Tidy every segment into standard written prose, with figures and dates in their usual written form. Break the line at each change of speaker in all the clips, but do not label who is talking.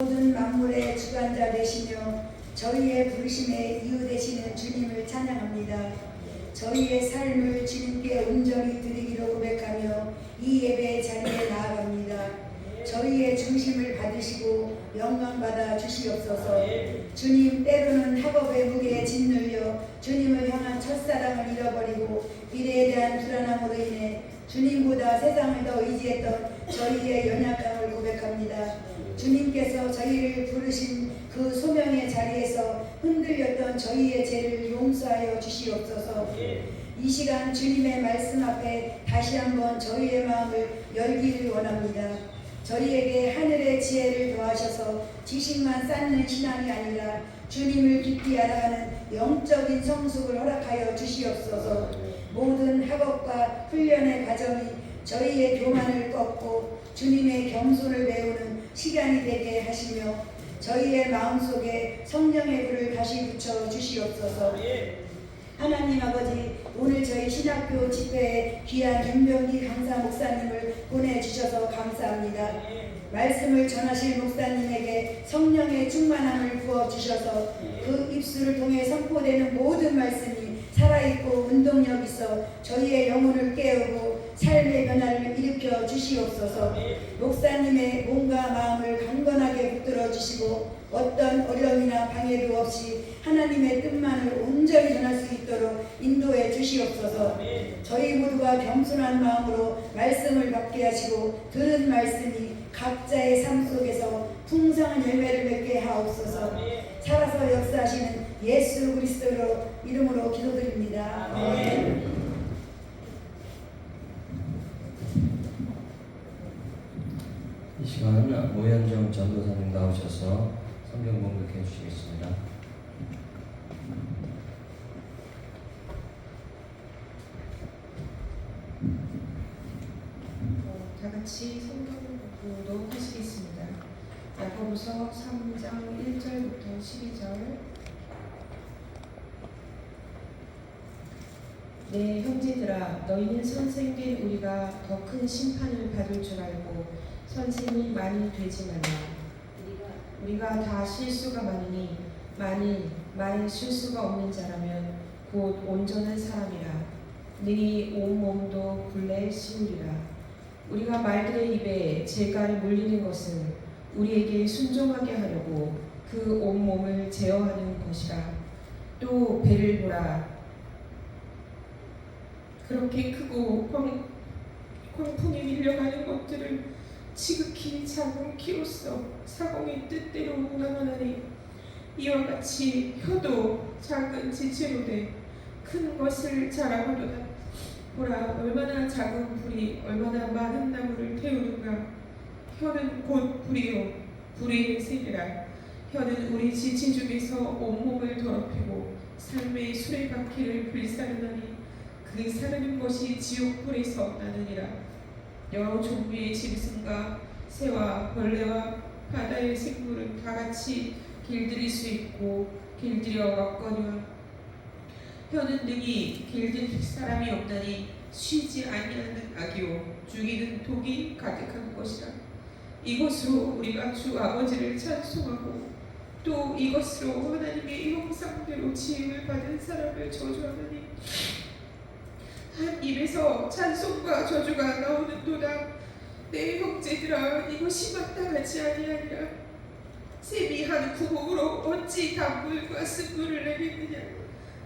모든 만물의 주관자 되시며 저희의 부르심에 이유 되시는 주님을 찬양합니다. 저희의 삶을 주님께 온전히 드리기로 고백하며 이 예배 자리에 나아갑니다. 저희의 중심을 받으시고 영광받아 주시옵소서. 주님, 때로는 학업의 무게에 짓눌려 주님을 향한 첫사랑을 잃어버리고 미래에 대한 불안함으로 인해 주님보다 세상을 더 의지했던 저희의 연약함을 고백합니다. 주님께서 저희를 부르신 그 소명의 자리에서 흔들렸던 저희의 죄를 용서하여 주시옵소서. 이 시간 주님의 말씀 앞에 다시 한번 저희의 마음을 열기를 원합니다. 저희에게 하늘의 지혜를 더하셔서 지식만 쌓는 신앙이 아니라 주님을 깊이 알아가는 영적인 성숙을 허락하여 주시옵소서. 모든 학업과 훈련의 과정이 저희의 교만을 꺾고 주님의 겸손을 배우는 시간이 되게 하시며 저희의 마음속에 성령의 불을 다시 붙여 주시옵소서. 하나님 아버지, 오늘 저희 신학교 집회에 귀한 윤병기 강사 목사님을 보내주셔서 감사합니다. 말씀을 전하실 목사님에게 성령의 충만함을 부어주셔서 그 입술을 통해 선포되는 모든 말씀이 살아있고 운동력 있어 저희의 영혼을 깨우고 삶의 변화를 일으켜 주시옵소서. 목사님의 몸과 마음을 강건하게 붙들어 주시고 어떤 어려움이나 방해도 없이 하나님의 뜻만을 온전히 전할 수 있도록 인도해 주시옵소서. 저희 모두가 겸손한 마음으로 말씀을 받게 하시고 들은 말씀이 각자의 삶 속에서 풍성한 열매를 맺게 하옵소서. 살아서 역사하시는 예수 그리스도로 이름으로 기도드립니다. 아멘.
이 시간 모현정 전도사님 나오셔서 성경 봉독해 주시겠습니다.
다 같이 성경 봉독하시겠습니다. 야고보서 3장 1절부터 12절. 네, 형제들아, 너희는 선생된 우리가 더 큰 심판을 받을 줄 알고 선생이 많이 되지 말라. 우리가 다 실수가 많으니 만일 말 실수가 없는 자라면 곧 온전한 사람이라 능히 온 몸도 굴레 씌우리라. 우리가 말들의 입에 재갈이 물리는 것은 우리에게 순종하게 하려고 그 온 몸을 제어하는 것이라. 또 배를 보라. 그렇게 크고 광풍에 밀려가는 것들을 지극히 작은 키로서 사공의 뜻대로 운항하나니 이와 같이 혀도 작은 지체로 돼 큰 것을 자랑하도다. 보라, 얼마나 작은 불이 얼마나 많은 나무를 태우는가. 혀는 곧 불이요 불의 세계라. 혀는 우리 지체 중에서 온몸을 더럽히고 삶의 수레바퀴를 불사르나니 그 사르는 것이 지옥불에서 나느니라. 여러 종류의 짐승과 새와 벌레와 바다의 생물은 다 같이 길들일 수 있고 길들여 왔거니와 혀는 능히 길들 사람이 없나니 쉬지 아니하는 악이요 죽이는 독이 가득한 것이라. 이것으로 우리가 주 아버지를 찬송하고 또 이것으로 하나님의 형상대로 지음을 받은 사람을 저주하느니 한 입에서 찬송과 저주가 나오는도다. 내 형제들아, 이것이 마땅하지 아니하니라. 샘이 한 구멍으로 어찌 단물과 쓴물을 내겠느냐.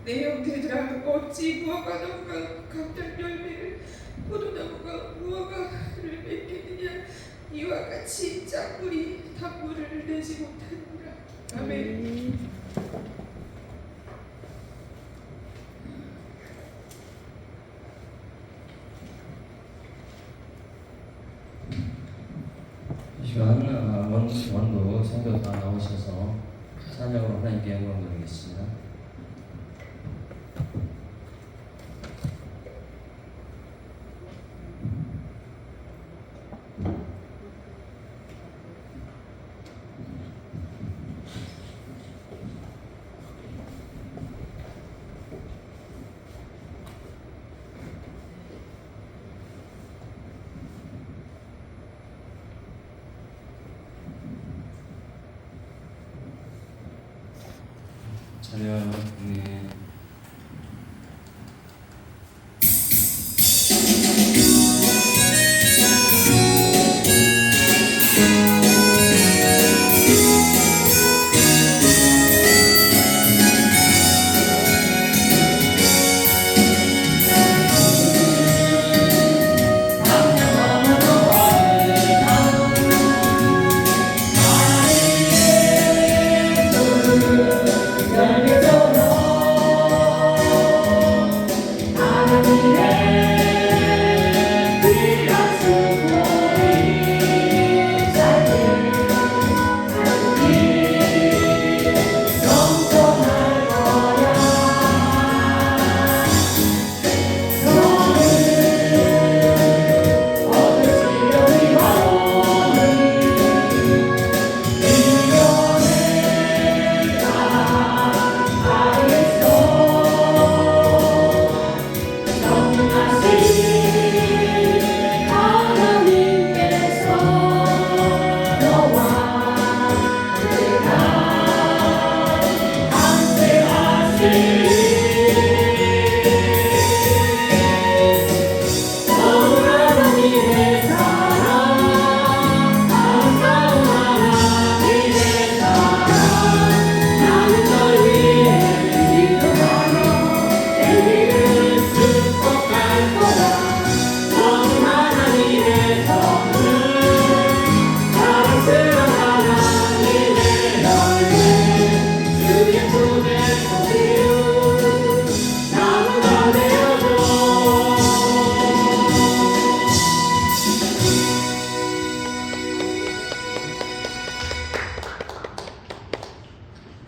내 형제들아, 어찌 무화과나무가 감당 열매를 포도나무가 무화과를 맺겠느냐. 이와 같이 짝물이 단물을 내지 못하느니라. 아멘.
이 시간 원도 성도사 나오셔서 찬양으로 하나님께 영광 드리겠습니다. 찬양. 네.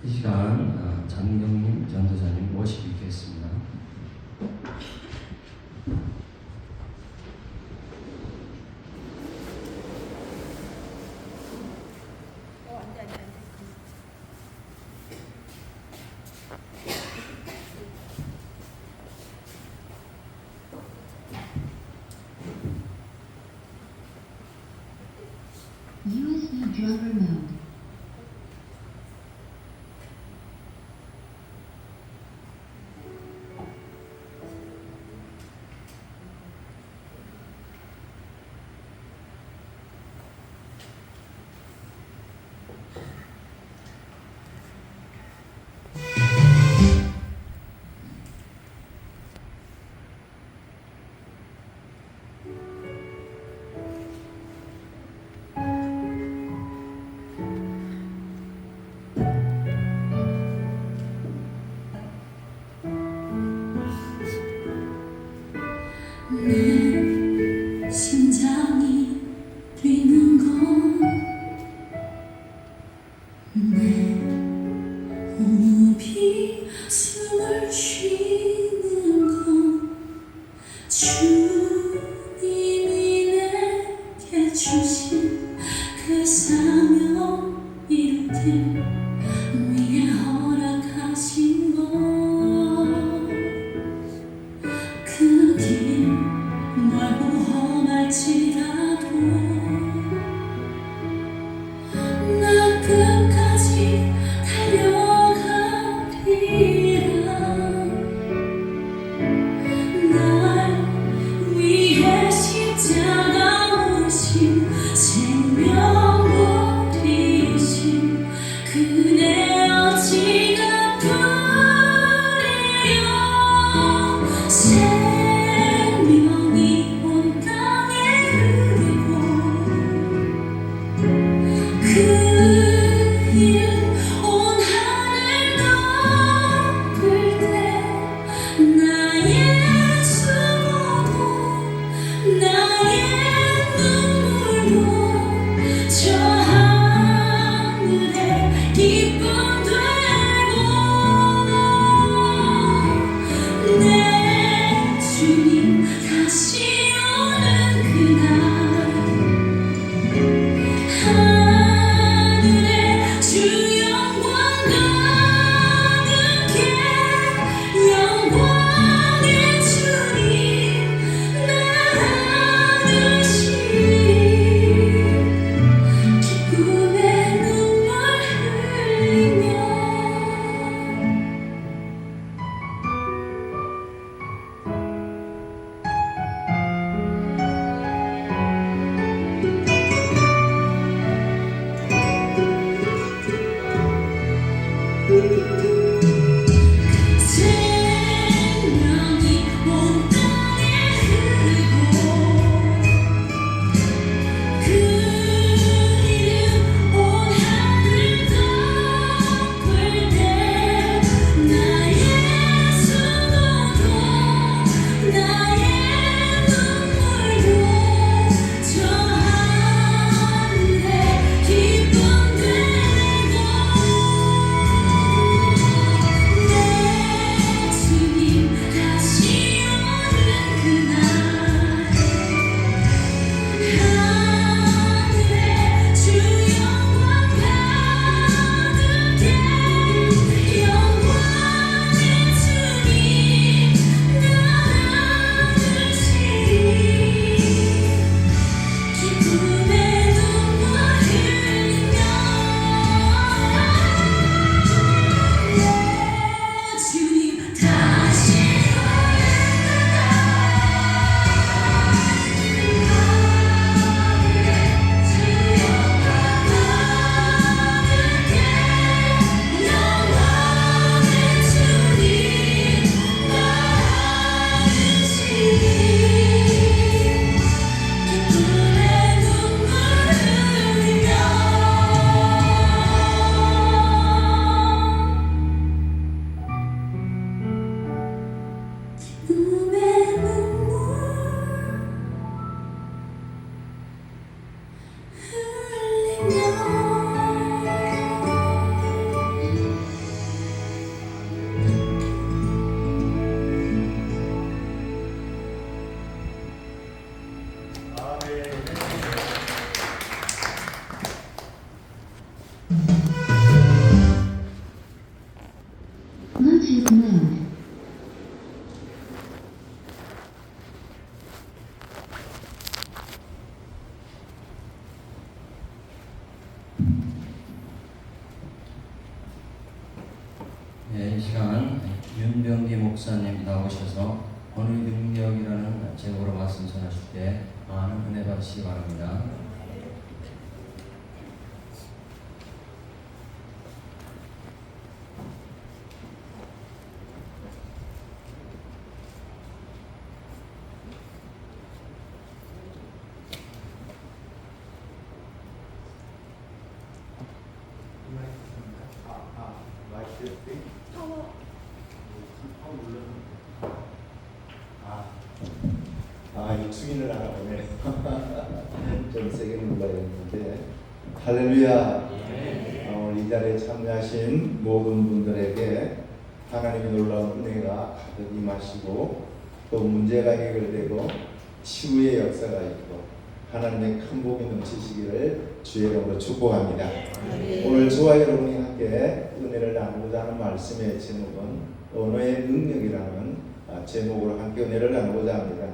이 시간 장경림 전도사님 모시고 있겠습니다.
USB driver mode.
내 심장이 뛰는 건 내 호흡이 숨을 쉬는 건 주님이 내게 주신 그 사명 이룰 때 위에 허락하신 것 그 길 멀고 험할지라도 나 끝까지 달려가리라. 날 위해 십자가 오신 생명 버리신 그 생명이 온 땅에 흐르고 그 이름 온 하늘 덮을 때 나의 수고도 나의 눈물도 저 하늘의 기쁨 되고 내 주님 다시 오는 그날 하늘에 주 영광 가득해 영광의 주님 날 안으시리 기쁨의 눈물 흘리며 내 주님 다시 기쁨의 눈물 흘리며
Bluetooth mode.
네, 이 시간 윤병기 목사님 나오셔서 언어의 능력이라는 제목으로 말씀 전하실 때 많은 은혜 받으시기 바랍니다.
이 축인을 하나 보네. 좀 세게 눌러야겠는데. 할렐루야. 오늘 이 자리에 참여하신 모든 분들에게 하나님의 놀라운 은혜가 가득 임하시고 또 문제가 해결되고 치유의 역사가 있고 하나님의 큰 복이 넘치시기를 주의 이름으로 축복합니다. 오늘 저와 여러분이 함께 은혜를 나누고자 하는 말씀의 제목은 언어의 능력이라는 제목으로 함께 은혜를 나누고자 합니다.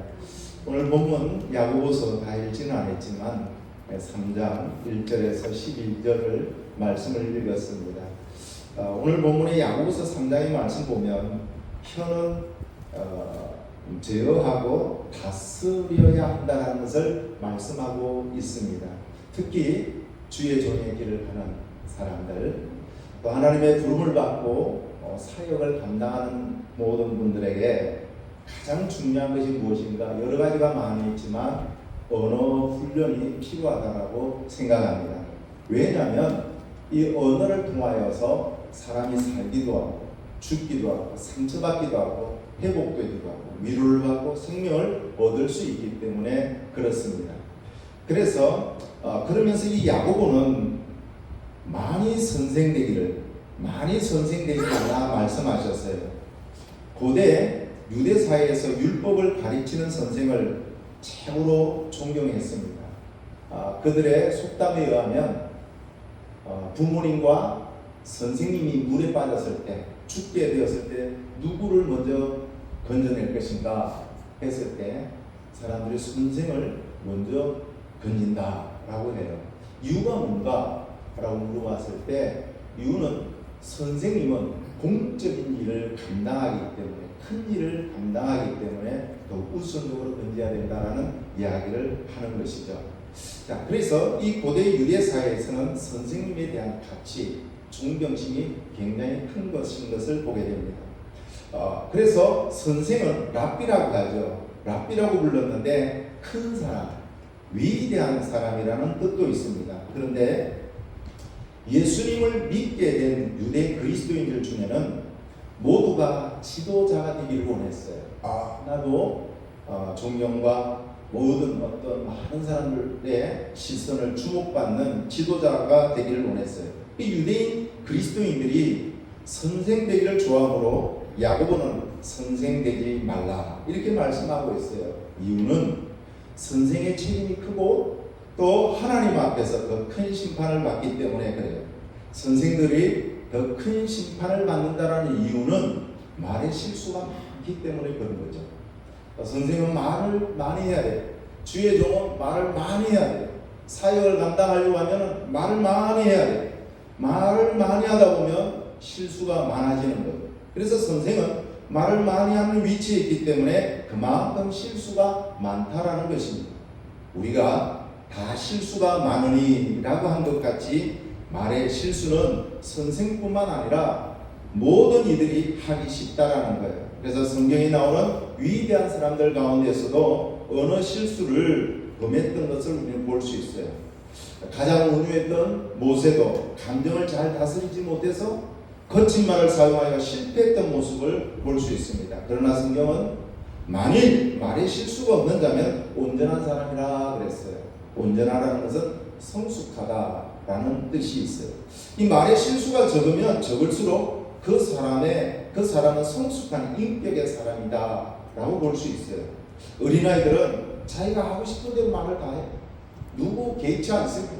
오늘 본문 야고보서 다 읽지는 않았지만 3장 1절에서 12절을 말씀을 읽었습니다. 오늘 본문의 야고보서 3장의 말씀 보면 혀는 제어하고 다스려야 한다는 것을 말씀하고 있습니다. 특히 주의 종의 길을 가는 사람들, 또 하나님의 부름을 받고 사역을 감당하는 모든 분들에게 가장 중요한 것이 무엇인가? 여러 가지가 많이 있지만 언어 훈련이 필요하다고 생각합니다. 왜냐하면 이 언어를 통하여서 사람이 살기도 하고 죽기도 하고 상처받기도 하고 회복되기도 하고 위로를 받고 생명을 얻을 수 있기 때문에 그렇습니다. 그래서 그러면서 이 야고보는 많이 선생되기를 말씀하셨어요. 고대 유대 사회에서 율법을 가르치는 선생을 최고로 존경했습니다. 그들의 속담에 의하면 부모님과 선생님이 물에 빠졌을 때, 죽게 되었을 때 누구를 먼저 건져낼 것인가 했을 때 사람들이 선생을 먼저 건진다라고 해요. 이유가 뭔가? 라고 물어봤을 때 이유는 선생님은 공적인 일을 감당하기 때문에, 큰 일을 감당하기 때문에 더 우선적으로 건져야 된다라는 이야기를 하는 것이죠. 자, 그래서 이 고대 유대 사회에서는 선생님에 대한 가치, 존경심이 굉장히 큰 것인 것을 보게 됩니다. 그래서 선생은 랍비라고 하죠. 랍비라고 불렀는데 큰 사람, 위대한 사람이라는 뜻도 있습니다. 그런데 예수님을 믿게 된 유대 그리스도인들 중에는 모두가 지도자가 되기를 원했어요. 나도 존경과 모든 어떤 많은 사람들의 시선을 주목받는 지도자가 되기를 원했어요. 이 유대인 그리스도인들이 선생 되기를 좋아하므로 야고보는 선생 되지 말라 이렇게 말씀하고 있어요. 이유는 선생의 책임이 크고 또 하나님 앞에서 더 큰 심판을 받기 때문에 그래요. 선생들이 더 큰 심판을 받는다는 이유는 말의 실수가 많기 때문에 그런 거죠. 선생은 말을 많이 해야 돼요. 주의 종은 말을 많이 해야 돼요. 사역을 감당하려고 하면 말을 많이 해야 돼요. 말을 많이 하다 보면 실수가 많아지는 거예요. 그래서 선생은 말을 많이 하는 위치에 있기 때문에 그만큼 실수가 많다라는 것입니다. 우리가 다 실수가 많으니 라고 한 것 같이 말의 실수는 선생뿐만 아니라 모든 이들이 하기 쉽다라는 거예요. 그래서 성경에 나오는 위대한 사람들 가운데서도 어느 실수를 범했던 것을 우리는 볼 수 있어요. 가장 온유했던 모세도 감정을 잘 다스리지 못해서 거친 말을 사용하여 실패했던 모습을 볼 수 있습니다. 그러나 성경은 만일 말에 실수가 없는 자면 온전한 사람이라 그랬어요. 온전하라는 것은 성숙하다라는 뜻이 있어요. 이 말에 실수가 적으면 적을수록 그 사람은 성숙한 인격의 사람이다 라고 볼 수 있어요. 어린아이들은 자기가 하고 싶은 대로 말을 다 해요. 누구 개의치 않습니다.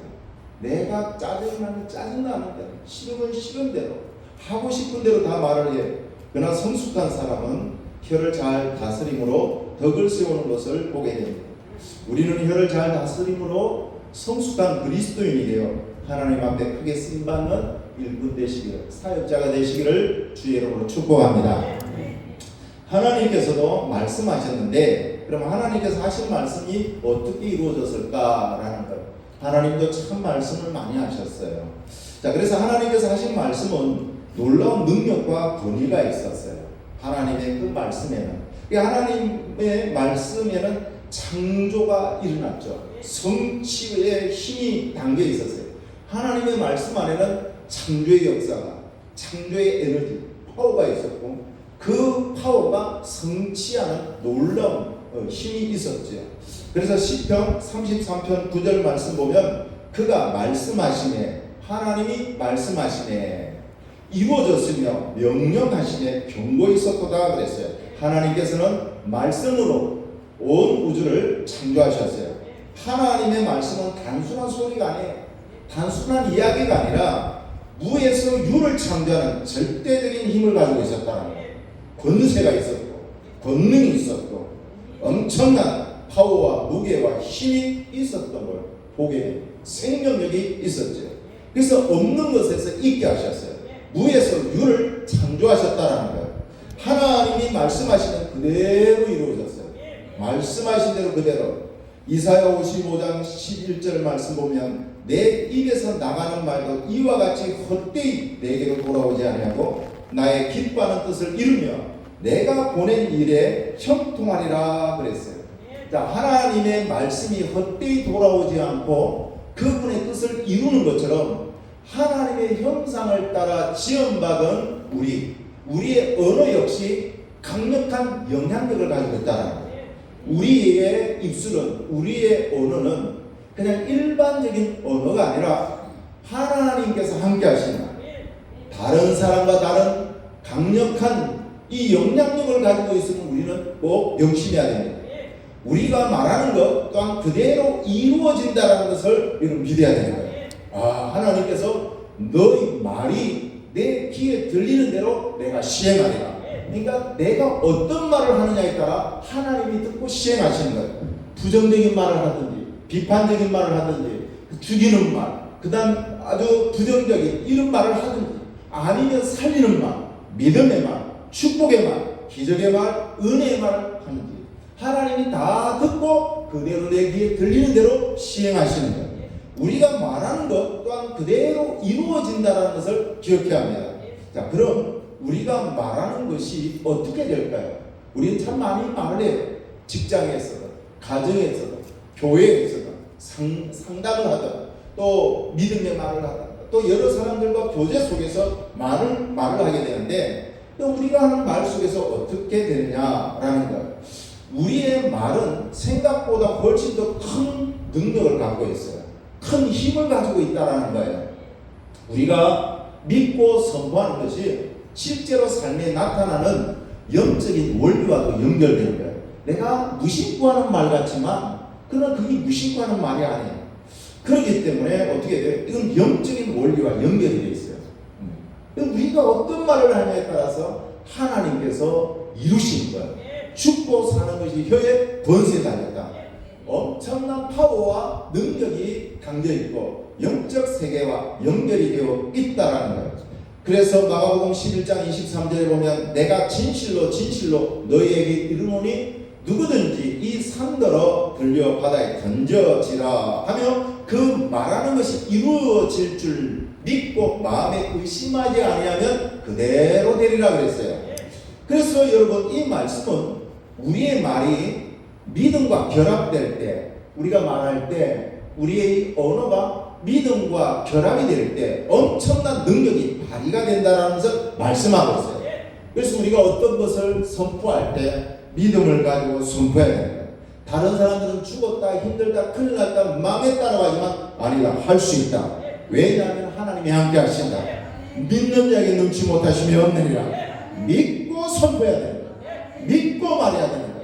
내가 짜증나는 대로, 싫으면 싫은 대로, 하고 싶은 대로 다 말을 해요. 그러나 성숙한 사람은 혀를 잘 다스림으로 덕을 세우는 것을 보게 됩니다. 우리는 혀를 잘 다스림으로 성숙한 그리스도인이 되어 하나님 앞에 크게 쓰임받는 일꾼 되시기를, 사역자가 되시기를 주의 이름으로 축복합니다. 하나님께서도 말씀하셨는데 그럼 하나님께서 하신 말씀이 어떻게 이루어졌을까라는 것. 하나님도 참 말씀을 많이 하셨어요. 자, 그래서 하나님께서 하신 말씀은 놀라운 능력과 권위가 있었어요. 하나님의 그 말씀에는, 하나님의 말씀에는 창조가 일어났죠. 성취의 힘이 담겨 있었어요. 하나님의 말씀 안에는 창조의 역사가, 창조의 에너지, 파워가 있었고 그 파워가 성취하는 놀라운 힘이 있었죠. 그래서 시편 33편 9절 말씀 보면 그가 말씀하시네, 하나님이 말씀하시네, 이루어졌으며 명령하시네 경고 있었도다 그랬어요. 하나님께서는 말씀으로 온 우주를 창조하셨어요. 하나님의 말씀은 단순한 소리가 아니에요. 단순한 이야기가 아니라 무에서 유를 창조하는 절대적인 힘을 가지고 있었다는 거예요. 권세가 있었고 권능이 있었고 엄청난 파워와 무게와 힘이 있었던 걸 보게 돼요. 생명력이 있었죠. 그래서 없는 것에서 있게 하셨어요. 무에서 유를 창조하셨다는 거예요. 하나님이 말씀하시는 그대로 이루어졌어요. 말씀하신 대로 그대로. 이사야 55장 11절 말씀 보면 내 입에서 나가는 말도 이와 같이 헛되이 내게로 돌아오지 아니하고 나의 기뻐하는 뜻을 이루며 내가 보낸 일에 형통하리라 그랬어요. 자, 하나님의 말씀이 헛되이 돌아오지 않고 그분의 뜻을 이루는 것처럼 하나님의 형상을 따라 지음받은 우리의 언어 역시 강력한 영향력을 가지고 있다는 거예요. 우리의 입술은, 우리의 언어는 그냥 일반적인 언어가 아니라 하나님께서 함께 하시는 다른 사람과 다른 강력한 이 영향력을 가지고 있으면 우리는 꼭 명심해야 됩니다. 우리가 말하는 것 또한 그대로 이루어진다는 것을 우리는 믿어야 되는 거예요. 하나님께서 너희 말이 내 귀에 들리는 대로 내가 시행하리라. 그러니까 내가 어떤 말을 하느냐에 따라 하나님이 듣고 시행하시는 거예요. 부정적인 말을 하든지 비판적인 말을 하든지 죽이는 말, 그 다음 아주 부정적인 이런 말을 하든지 아니면 살리는 말, 믿음의 말, 축복의 말, 기적의 말, 은혜의 말을 하는지 하나님이 다 듣고 그대로 내 귀에 들리는 대로 시행하시는 것. 우리가 말하는 것 또한 그대로 이루어진다는 것을 기억해야 합니다. 자, 그럼 우리가 말하는 것이 어떻게 될까요? 우리는 참 많이 말을 해요. 직장에서도, 가정에서도, 교회에서도, 상담을 하든, 또 믿음의 말을 하든, 또 여러 사람들과 교제 속에서 말을 하게 되는데, 또 우리가 하는 말 속에서 어떻게 되느냐라는 거예요. 우리의 말은 생각보다 훨씬 더 큰 능력을 갖고 있어요. 큰 힘을 가지고 있다는 거예요. 우리가 믿고 선포하는 것이 실제로 삶에 나타나는 영적인 원리와도 연결되는 거예요. 내가 무심코 하는 말 같지만 그러나 그게 무심코 하는 말이 아니에요. 그렇기 때문에 어떻게 돼요? 이건 영적인 원리와 연결이 되어 있어요. 우리가 어떤 말을 하냐에 따라서 하나님께서 이루신 거예요. 죽고 사는 것이 혀에 번세다니까. 엄청난 파워와 능력이 담겨있고 영적 세계와 연결이 되어 있다라는 거예요. 그래서 마가복음 11장 23절에 보면 내가 진실로 너희에게 이르노니 누구든지 이 산더러 들려 바다에 던져지라 하며 그 말하는 것이 이루어질 줄 믿고 마음에 의심하지 아니하면 그대로 되리라 그랬어요. 그래서 여러분 이 말씀은 우리의 말이 믿음과 결합될 때, 우리가 말할 때 우리의 언어가 믿음과 결합이 될 때 엄청난 능력이 발휘가 된다는 것을 말씀하고 있어요. 그래서 우리가 어떤 것을 선포할 때 믿음을 가지고 선포해야 됩니다. 다른 사람들은 죽었다, 힘들다, 큰일 났다, 망했다라고 하지만 아니다, 할 수 있다. 왜냐하면 하나님이 함께 하신다. 믿는 자에게 능치 못하심이 없느니라. 믿고 선포해야 됩니다. 믿고 말해야 됩니다.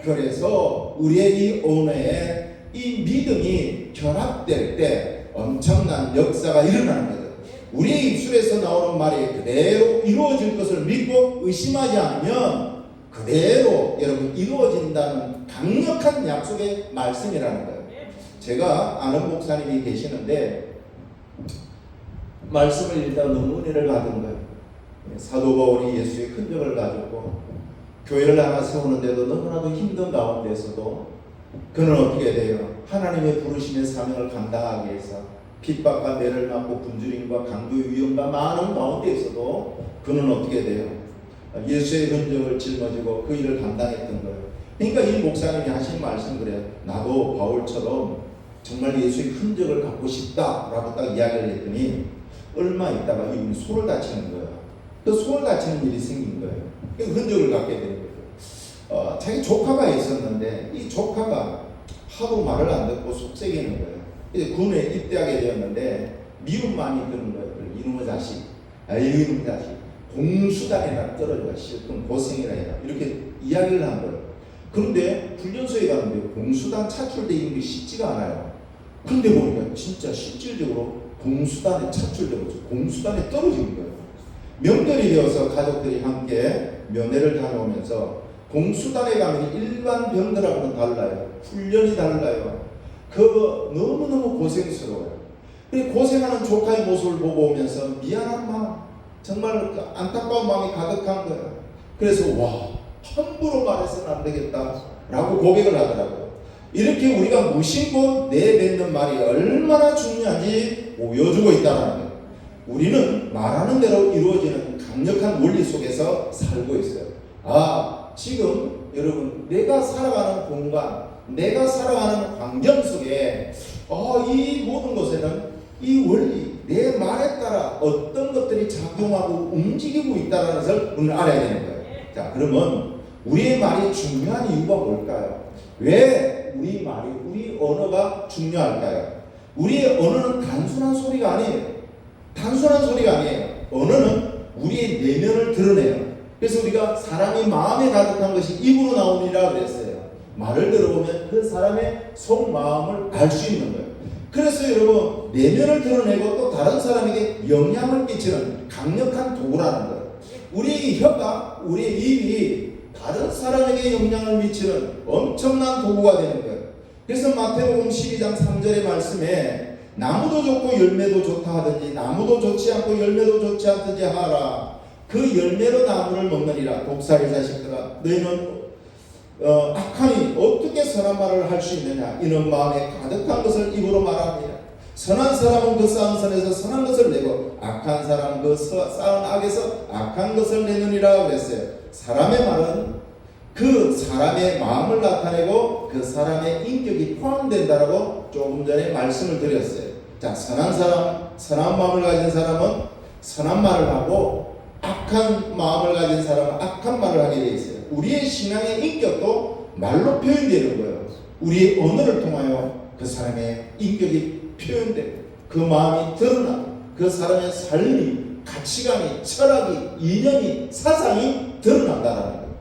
그래서 우리의 이 언어에 이 믿음이 결합될 때 엄청난 역사가 일어나는 거죠. 우리의 입술에서 나오는 말이 그대로 이루어질 것을 믿고 의심하지 않으면 그대로 여러분 이루어진다는 강력한 약속의 말씀이라는 거예요. 제가 아는 목사님이 계시는데 말씀을 읽다가 너무 은혜를 받은 거예요. 사도 바울이 예수의 흔적을 가졌고 교회를 하나 세우는데도 너무나도 힘든 가운데서도 그는 어떻게 돼요? 하나님의 부르심의 사명을 감당하기 위해서 핍박과 매를 맞고 굶주림과 강도의 위험과 많은 가운데에서도 그는 어떻게 돼요? 예수의 흔적을 짊어지고 그 일을 감당했던 거예요. 그러니까 이 목사님이 하신 말씀 그래요. 나도 바울처럼 정말 예수의 흔적을 갖고 싶다라고 딱 이야기를 했더니 얼마 있다가 이분이 손을 다치는 거예요. 그 손을 다치는 일이 생긴 거예요. 그 흔적을 갖게 되는 거예요. 자기 조카가 있었는데 이 조카가 하도 말을 안 듣고 속썩이는 거예요. 이제 군에 입대하게 되었는데 미움만이 드는 거예요. 이놈의 자식, 이놈의 자식, 공수단에나 떨어져가 실컷 고생이라 해라 이렇게 이야기를 한 거예요. 그런데 훈련소에 가는데 공수단 차출되는 게 쉽지가 않아요. 그런데 보니까 진짜 실질적으로 공수단에 차출되고 공수단에 떨어진 거예요. 명절이 되어서 가족들이 함께 면회를 다녀오면서 공수단에 가면 일반 병들하고는 달라요. 훈련이 달라요. 그거 너무너무 고생스러워요. 그리고 고생하는 조카의 모습을 보고 오면서 미안한 마음, 정말 안타까운 마음이 가득한 거예요. 그래서 함부로 말해서는 안 되겠다 라고 고백을 하더라고요. 이렇게 우리가 무심코 내뱉는 말이 얼마나 중요한지 보여주고 있다는 거예요. 우리는 말하는 대로 이루어지는 강력한 원리 속에서 살고 있어요. 지금 여러분 내가 살아가는 공간, 내가 살아가는 환경 속에 이 모든 것에는 이 원리, 내 말에 따라 어떤 것들이 작용하고 움직이고 있다는 것을 우리는 알아야 되는 거예요. 자, 그러면 우리의 말이 중요한 이유가 뭘까요? 왜 우리 말이, 우리 언어가 중요할까요? 우리의 언어는 단순한 소리가 아니에요. 단순한 소리가 아니에요. 언어는 우리의 내면을 드러내요. 그래서 우리가 사람이 마음에 가득한 것이 입으로 나오니라 그랬어요. 말을 들어보면 그 사람의 속마음을 알 수 있는 거예요. 그래서 여러분 내면을 드러내고 또 다른 사람에게 영향을 끼치는 강력한 도구라는 거예요. 우리 혀가, 우리의 입이 다른 사람에게 영향을 미치는 엄청난 도구가 되는 거예요. 그래서 마태복음 12장 3절의 말씀에 나무도 좋고 열매도 좋다 하든지 나무도 좋지 않고 열매도 좋지 않든지 하라. 그 열매로 나무를 먹느니라. 독사의 자식들아, 너희는 악하니 어떻게 선한 말을 할 수 있느냐. 이는 마음에 가득한 것을 입으로 말합니다. 선한 사람은 그 쌓은 선에서 선한 것을 내고 악한 사람은 그 쌓은 악에서 악한 것을 내느니라 그랬어요. 사람의 말은 그 사람의 마음을 나타내고 그 사람의 인격이 포함된다라고 조금 전에 말씀을 드렸어요. 자, 선한 사람, 선한 마음을 가진 사람은 선한 말을 하고 악한 마음을 가진 사람은 악한 말을 하게 되어 있어요. 우리의 신앙의 인격도 말로 표현되는 거예요. 우리의 언어를 통하여 그 사람의 인격이 표현되고 그 마음이 드러나고 그 사람의 삶이, 가치관이, 철학이, 이념이, 사상이 드러난다라는 거예요.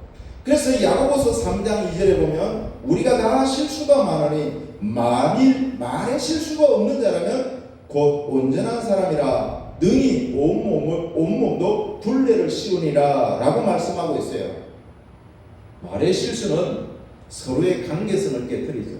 그래서 야고보서 3장 2절에 보면 우리가 다 실수가 많으니 만일 말에 실수가 없는 자라면 곧 온전한 사람이라 능히 온몸도 분례를 씌우니라 라고 말씀하고 있어요. 말의 실수는 서로의 관계성을 깨뜨리죠.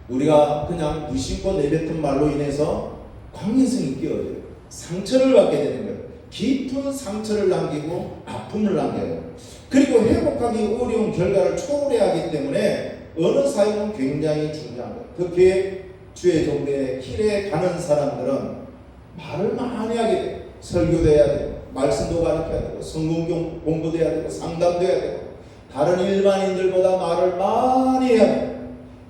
우리가 그냥 무심코 내뱉은 말로 인해서 관계성이 끼어져요. 상처를 받게 되는 거예요. 깊은 상처를 남기고 아픔을 남겨요. 그리고 회복하기 어려운 결과를 초래하기 때문에 언어 사용은 굉장히 중요한 거예요. 특히 주의 종교에 길에 가는 사람들은 말을 많이 하게 돼요. 설교도 해야 되고 말씀도 가르쳐야 되고 성경 공부도 해야 되고 상담도 해야 되고 다른 일반인들보다 말을 많이 해야 돼요.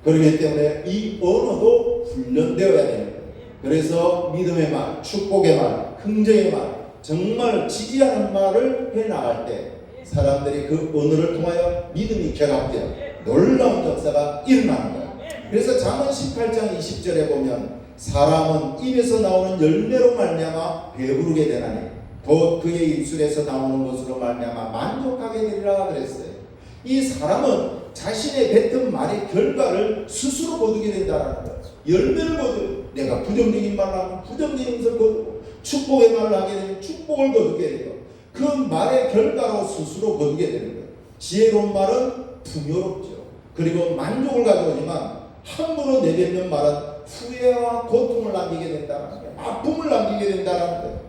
그렇기 때문에 이 언어도 훈련되어야 되는 거예요. 그래서 믿음의 말, 축복의 말, 긍정의 말, 정말 지지하는 말을 해나갈 때 사람들이 그 언어를 통하여 믿음이 결합되어 놀라운 역사가 일어나는 거예요. 그래서 잠언 18장 20절에 보면 사람은 입에서 나오는 열매로 말미암아 배부르게 되나니 곧 그의 입술에서 나오는 것으로 말미암아 만족하게 되리라 그랬어요. 이 사람은 자신의 뱉은 말의 결과를 스스로 거두게 된다는 거예요. 열매를 거둬요. 내가 부정적인 말을 하면 부정적인 것을 거두고 축복의 말을 하게 되면 축복을 거두게 되고 그 말의 결과로 스스로 거두게 되는 거예요. 지혜로운 말은 풍요롭죠. 그리고 만족을 가져오지만 함부로 내뱉는 말은 후회와 고통을 남기게 된다는 거예요. 아픔을 남기게 된다는 거예요.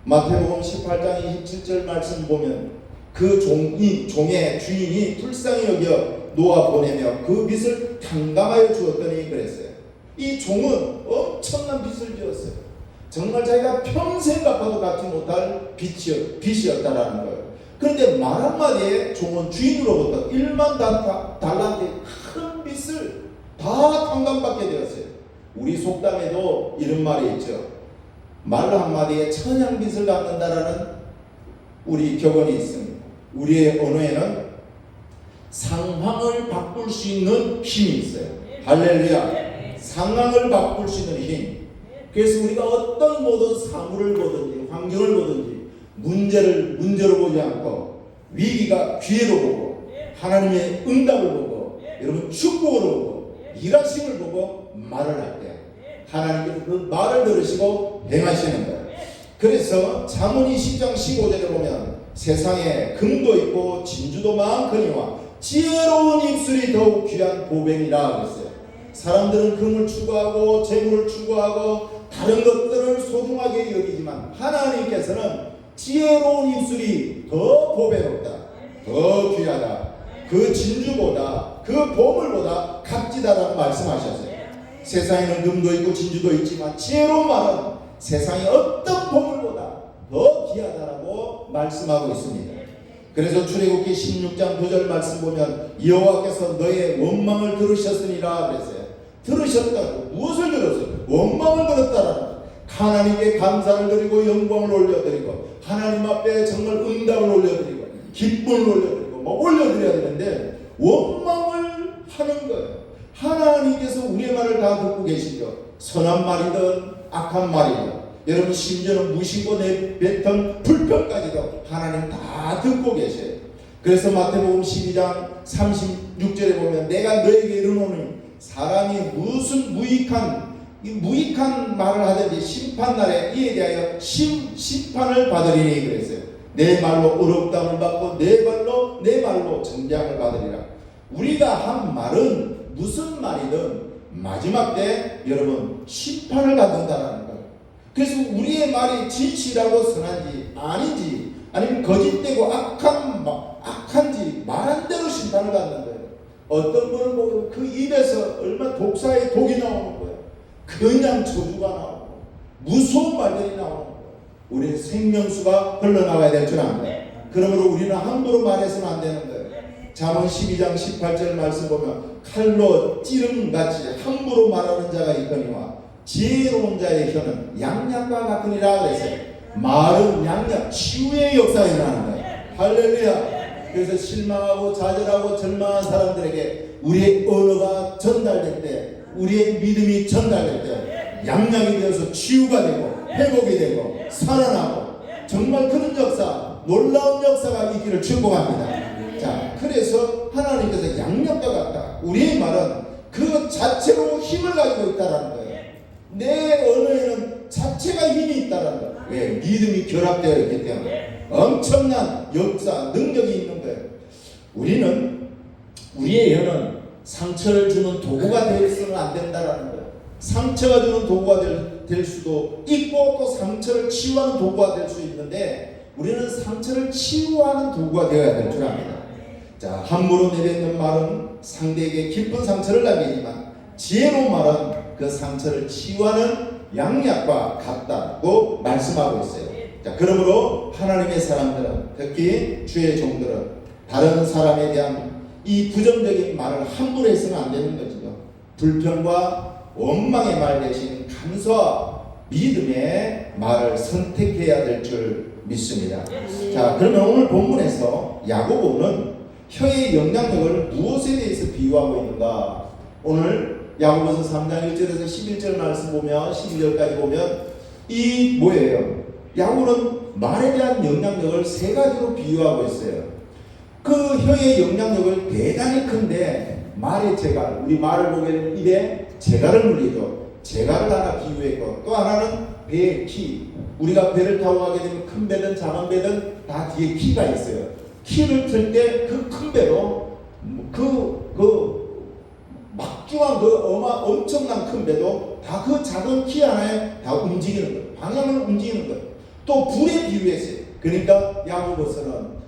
마태복음 18장 27절 말씀 보면 그 종의 주인이 불쌍히 여겨 놓아 보내며 그 빚을 탕감하여 주었더니 그랬어요. 이 종은 엄청난 빚을 지었어요. 정말 자기가 평생 갚아도 갚지 못할 빚이었다라는 거예요. 그런데 말 한마디에 종은 주인으로부터 1만 달란트의 큰 빚을 다 탕감받게 되었어요. 우리 속담에도 이런 말이 있죠. 말 한마디에 천냥빚을 갚는다라는 우리 격언이 있습니다. 우리의 언어에는 상황을 바꿀 수 있는 힘이 있어요. 할렐루야. 상황을 바꿀 수 있는 힘. 그래서 우리가 어떤 모든 사물을 보든지 환경을 보든지 문제로 보지 않고 위기가 기회로 보고 하나님의 응답을 보고 여러분 축복으로 보고 일하심을 보고 말을 할 때 하나님께서 그 말을 들으시고 행하시는 거예요. 그래서 잠언 20장 15절에 보면 세상에 금도 있고 진주도 많거니와 지혜로운 입술이 더욱 귀한 보배니라 그랬어요. 사람들은 금을 추구하고 재물을 추구하고 다른 것들을 소중하게 여기지만 하나님께서는 지혜로운 입술이 더 보배롭다, 더 귀하다, 그 진주보다 그 보물보다 값지다라고 말씀하셨어요. 세상에는 금도 있고 진주도 있지만 지혜로운 말은 세상의 어떤 보물보다 더 귀하다라고 말씀하고 있습니다. 그래서 출애굽기 16장 9절 말씀 보면 여호와께서 너의 원망을 들으셨으니라 그랬어요. 들으셨다고. 무엇을 들었어요? 원망을 들었다라는 거예요. 하나님께 감사를 드리고 영광을 올려드리고 하나님 앞에 정말 응답을 올려드리고 기쁨을 올려드리고 올려드려야 되는데 원망을 하는 거예요. 하나님께서 우리의 말을 다 듣고 계시죠. 선한 말이든 악한 말이든 여러분 심지어는 무심코 내뱉은 불평까지도 하나님 다 듣고 계셔요. 그래서 마태복음 12장 36절에 보면 내가 너에게 이르노니 사람이 무슨 무익한 말을 하든지 심판날에 이에 대하여 심판을 받으리니 그랬어요. 내 말로 어렵다함을 받고 내 말로 정죄함을 받으리라. 우리가 한 말은 무슨 말이든 마지막 때 여러분 심판을 받는다는 거예요. 그래서 우리의 말이 진실하고 선한지 아닌지 아니면 거짓되고 악한지 말한 대로 심판을 받는 거예요. 어떤 분은 보면 그 입에서 얼마 독사의 독이 나오는 거예요. 그냥 저주가 나오고 무서운 말들이 나오는 거예요. 우리는 생명수가 흘러나와야 될 줄 압니다. 그러므로 우리는 함부로 말해서는 안 되는 거예요. 잠언 12장 18절 말씀 보면 칼로 찌름같이 함부로 말하는 자가 있거니와 지혜로운 자의 혀는 양약과 같으니라 그랬어요. 말은 양약, 치유의 역사가 일어나는 거예요. 할렐루야. 그래서 실망하고 좌절하고 절망한 사람들에게 우리의 언어가 전달될 때, 우리의 믿음이 전달될 때 양약이 되어서 치유가 되고 회복이 되고 살아나고 정말 그런 역사, 놀라운 역사가 있기를 축복합니다. 자, 그래서 하나님께서 양약과 같다. 우리의 말은 그 자체로 힘을 가지고 있다는 거예요. 내 언어에는 자체가 힘이 있다는 거예요. 왜? 믿음이 결합되어 있기 때문에 엄청난 역사, 능력이 있는 거예요. 우리는 우리의 혀는 상처를 주는 도구가 되어서는 안 된다는 거예요. 상처가 주는 도구가 될 수도 있고 또 상처를 치유하는 도구가 될 수 있는데 우리는 상처를 치유하는 도구가 되어야 될 줄 압니다. 자, 함부로 내뱉는 말은 상대에게 깊은 상처를 남기지만 지혜로운 말은 그 상처를 치유하는 양약과 같다고 말씀하고 있어요. 자, 그러므로 하나님의 사람들은, 특히 주의 종들은 다른 사람에 대한 이 부정적인 말을 함부로 해서는 안 되는 거죠. 불평과 원망의 말 대신 감사와 믿음의 말을 선택해야 될 줄 믿습니다. 자, 그러면 오늘 본문에서 야고보는 혀의 영향력을 무엇에 대해서 비유하고 있는가? 오늘 야고보서 3장 1절에서 11절 말씀 보면 12절까지 보면 이 뭐예요? 야고보는 말에 대한 영향력을 세 가지로 비유하고 있어요. 그 혀의 영향력을 대단히 큰데 말의 재갈, 우리 말을 보게 되면 입에 재갈을 물리죠. 재갈을 하나 비유했고 또 하나는 배의 키. 우리가 배를 타고 가게 되면 큰 배든 작은 배든 다 뒤에 키가 있어요. 키를 틀 때 그 큰 배로 막중한 엄청난 큰 배도 다 그 작은 키 하나에 다 움직이는 거예요. 방향을 움직이는 거예요. 또 불에 비유했어요. 그러니까 야고보서는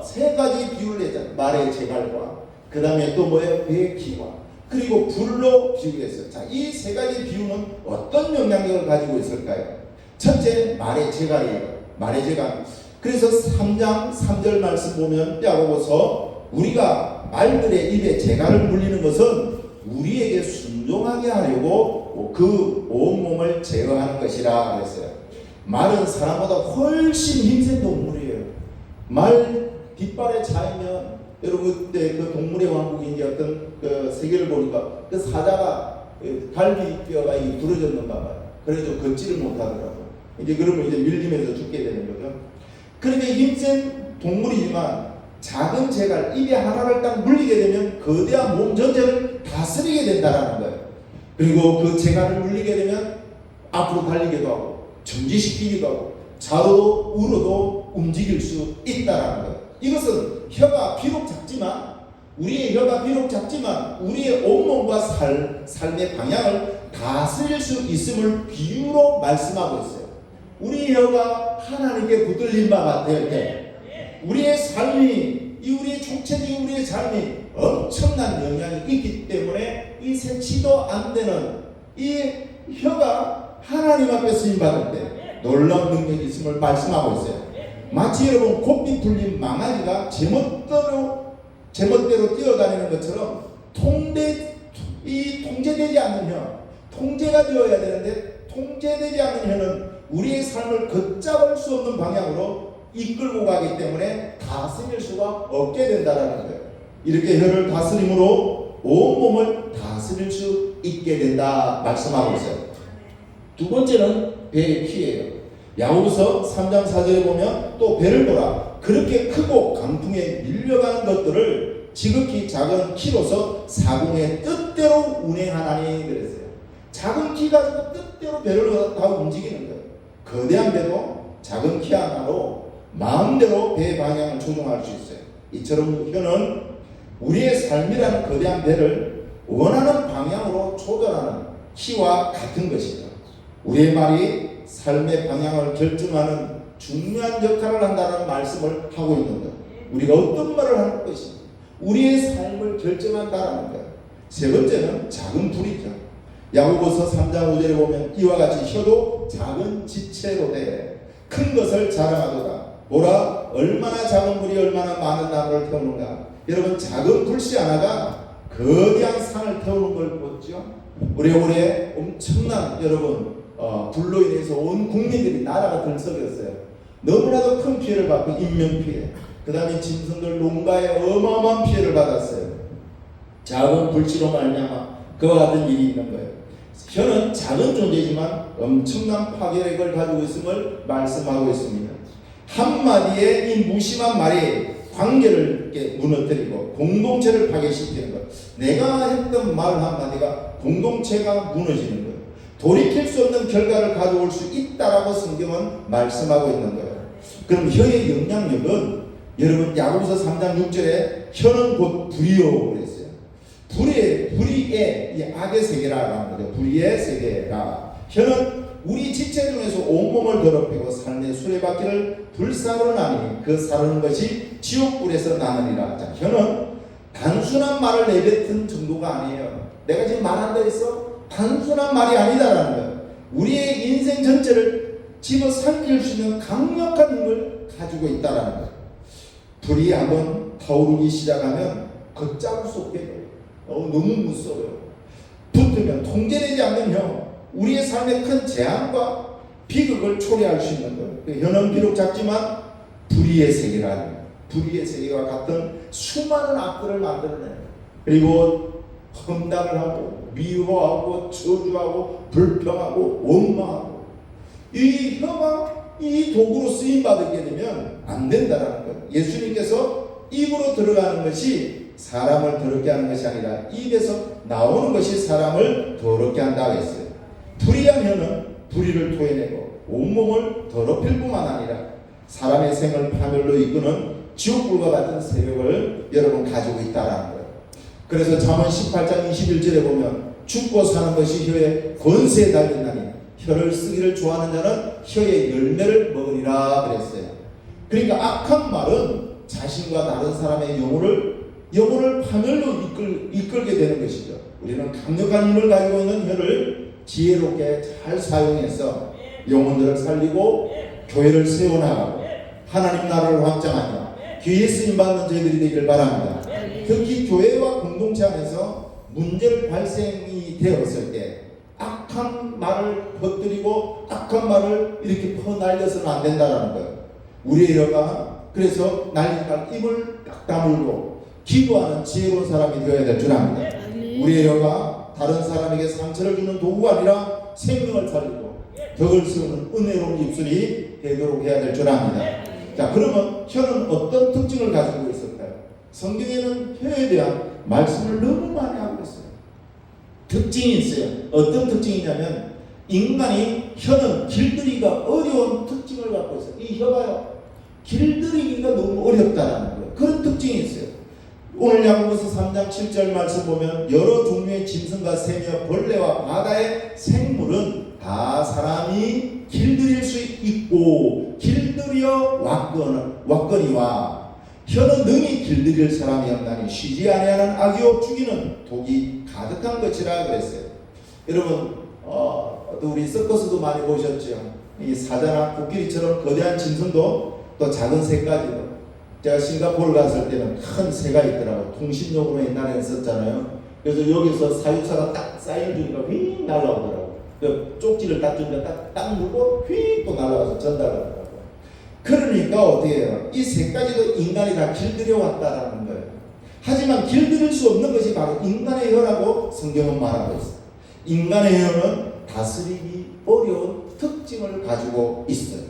세 가지 비유를 했잖아요. 말의 재갈과 그 다음에 또 뭐예요? 배의 키와 그리고 불로 비유했어요. 자, 이 세 가지 비유는 어떤 영향력을 가지고 있을까요? 첫째, 말의 재갈이에요. 말의 재갈. 그래서 3장 3절 말씀 보면 야고보서 우리가 말들의 입에 재갈을 물리는 것은 우리에게 순종하게 하려고 그 온몸을 제어하는 것이라 그랬어요. 말은 사람보다 훨씬 힘센 동물이에요. 말 뒷발에 차이면 여러분 그때 그 동물의 왕국인 어떤 그 세계를 보니까 그 사자가 갈비뼈가 부러졌는가 봐요. 그래서 걷지를 못하더라고요. 이제 그러면 이제 밀리면서 죽게 되는 거죠. 그런데 힘센 동물이지만 작은 재갈, 입에 하나를 딱 물리게 되면 거대한 몸 전체를 다스리게 된다는 거예요. 그리고 그 재갈을 물리게 되면 앞으로 달리기도 하고 정지시키기도 하고 좌로도 우로도 움직일 수 있다는 거예요. 이것은 혀가 비록 작지만 우리의 혀가 비록 작지만 우리의 온몸과 삶의 방향을 다스릴 수 있음을 비유로 말씀하고 있어요. 우리 혀가 하나님께 붙들린 바가 될 때 우리의 삶이 우리의 총체적인 우리의 삶이 엄청난 영향이 있기 때문에 이 세치도 안 되는 이 혀가 하나님 앞에 쓰임 받을 때 놀라운 능력이 있음을 말씀하고 있어요. 마치 여러분 곱비 풀린 망아지가 제멋대로 뛰어다니는 것처럼 통제되지 않는 혀, 통제가 되어야 되는데 통제되지 않는 혀는 우리의 삶을 걷잡을 수 없는 방향으로 이끌고 가기 때문에 다스릴 수가 없게 된다는 거예요. 이렇게 혀를 다스림으로 온몸을 다스릴 수 있게 된다 말씀하고 있어요. 두 번째는 배의 키예요. 야고보서 3장 4절에 보면 또 배를 보라. 그렇게 크고 강풍에 밀려가는 것들을 지극히 작은 키로서 사공의 뜻대로 운행하나니 그랬어요. 작은 키 가지고 뜻대로 배를 다 움직이는 거예요. 거대한 배도 작은 키 하나로 마음대로 배의 방향을 조종할 수 있어요. 이처럼 혀는 우리의 삶이라는 거대한 배를 원하는 방향으로 조절하는 키와 같은 것이죠. 우리의 말이 삶의 방향을 결정하는 중요한 역할을 한다는 말씀을 하고 있는 것. 우리가 어떤 말을 하는 것인지, 우리의 삶을 결정한다라는 거예요. 세 번째는 작은 불이죠. 야고보서 3장 5절에 보면 이와 같이 혀도 작은 지체로 돼 큰 것을 자랑하도다. 뭐라? 얼마나 작은 불이 얼마나 많은 나무를 태우는가. 여러분, 작은 불씨 하나가 거대한 산을 태우는 걸 보죠. 오래오래 엄청난 여러분 불로 인해서 온 국민들이 나라가 들썩였어요. 너무나도 큰 피해를 받고 인명피해, 그 다음에 짐승들 농가에 어마어마한 피해를 받았어요. 작은 불씨로 말미암아 그와 같은 일이 있는 거예요. 혀는 작은 존재지만 엄청난 파괴력을 가지고 있음을 말씀하고 있습니다. 한마디의 이 무심한 말이 관계를 이렇게 무너뜨리고 공동체를 파괴시키는 것. 내가 했던 말 한마디가 공동체가 무너지는 거예요. 돌이킬 수 없는 결과를 가져올 수 있다라고 성경은 말씀하고 있는 거예요. 그럼 혀의 영향력은 여러분 야고보서 3장 6절에 혀는 곧 불이요 그랬어요. 불의의 이 악의 세계라고 하는 거죠. 불의의 세계가 혀는 우리 지체 중에서 온몸을 더럽히고 삶의 수레바퀴를 불사로 나니 그 사르는 것이 지옥불에서 나느니라. 자, 혀는 단순한 말을 내뱉은 정도가 아니에요. 내가 지금 말한다 해서 단순한 말이 아니다라는 거예요. 우리의 인생 전체를 집어삼킬 수 있는 강력한 힘을 가지고 있다라는 거예요. 불이 한번 타오르기 시작하면 걷잡을 수 없게 돼요. 너무 무서워요. 붙으면 통제되지 않는 혀, 우리의 삶에 큰 재앙과 비극을 초래할 수 있는 거예요. 혀는 비록 작지만 불의의 세계라는, 불의의 세계와 같은 수많은 악들을 만들어내요. 그리고 험담을 하고 미워하고 저주하고 불평하고 원망하고, 이 혀가 이 도구로 쓰임 받게 되면 안 된다라는 거예요. 예수님께서 입으로 들어가는 것이 사람을 더럽게 하는 것이 아니라 입에서 나오는 것이 사람을 더럽게 한다고 했어요. 불의한 혀는 불의를 토해내고 온몸을 더럽힐 뿐만 아니라 사람의 생을 파멸로 이끄는 지옥불과 같은 세력을 여러분 가지고 있다라는 거예요. 그래서 잠언 18장 21절에 보면 죽고 사는 것이 혀의 권세에 달린다니 혀를 쓰기를 좋아하는 자는 혀의 열매를 먹으리라 그랬어요. 그러니까 악한 말은 자신과 다른 사람의 영혼을 파멸로 이끌게 되는 것이죠. 우리는 강력한 힘을 가지고 있는 혀를 지혜롭게 잘 사용해서 영혼들을 살리고 교회를 세워나가고 하나님 나라를 확장하며 귀에 쓰임받는 저희들이 되길 바랍니다. 특히 교회와 공동체 안에서 문제를 발생이 되었을 때 악한 말을 퍼뜨리고 악한 말을 이렇게 퍼날려서는 안 된다는 거예요. 우리의 혀가 그래서 날리니까 입을 딱 다물고 기도하는 지혜로운 사람이 되어야 될 줄 압니다. 우리의 혀가 다른 사람에게 상처를 주는 도구가 아니라 생명을 살리고 덕을 세우는 은혜로운 입술이 되도록 해야 될 줄 압니다. 자, 그러면 혀는 어떤 특징을 가지고 있을까요? 성경에는 혀에 대한 말씀을 너무 많이 하고 있어요. 특징이 있어요. 어떤 특징이냐면 인간이 혀는 길들이기가 어려운 특징을 갖고 있어요. 이 혀가요, 길들이기가 너무 어렵다라는 거예요. 그런 특징이 있어요. 오늘 야고보서 3장 7절 말씀 보면 여러 종류의 짐승과 새며 벌레와 바다의 생물은 다 사람이 길들일 수 있고 길들여 왔거니와 혀는 능히 길들일 사람이 없나니 쉬지 아니하는 악이요 죽이는 독이 가득한 것이라 그랬어요. 여러분 또 우리 서커스도 많이 보셨죠. 이 사자나 코끼리처럼 거대한 짐승도 또 작은 새까지도. 제가 싱가포르 갔을 때는 큰 새가 있더라고요. 통신용으로 옛날에 썼잖아요. 그래서 여기서 사육사가 딱 사인 주니까 휙 날아오더라고요. 그 쪽지를 딱 주면 딱 물고 휙 또 날아가서 전달하더라고요. 그러니까 어떻게 해요? 이 새까지도 인간이 다 길들여 왔다라는 거예요. 하지만 길들일 수 없는 것이 바로 인간의 혀라고 성경은 말하고 있어요. 인간의 혀는 다스리기 어려운 특징을 가지고 있어요.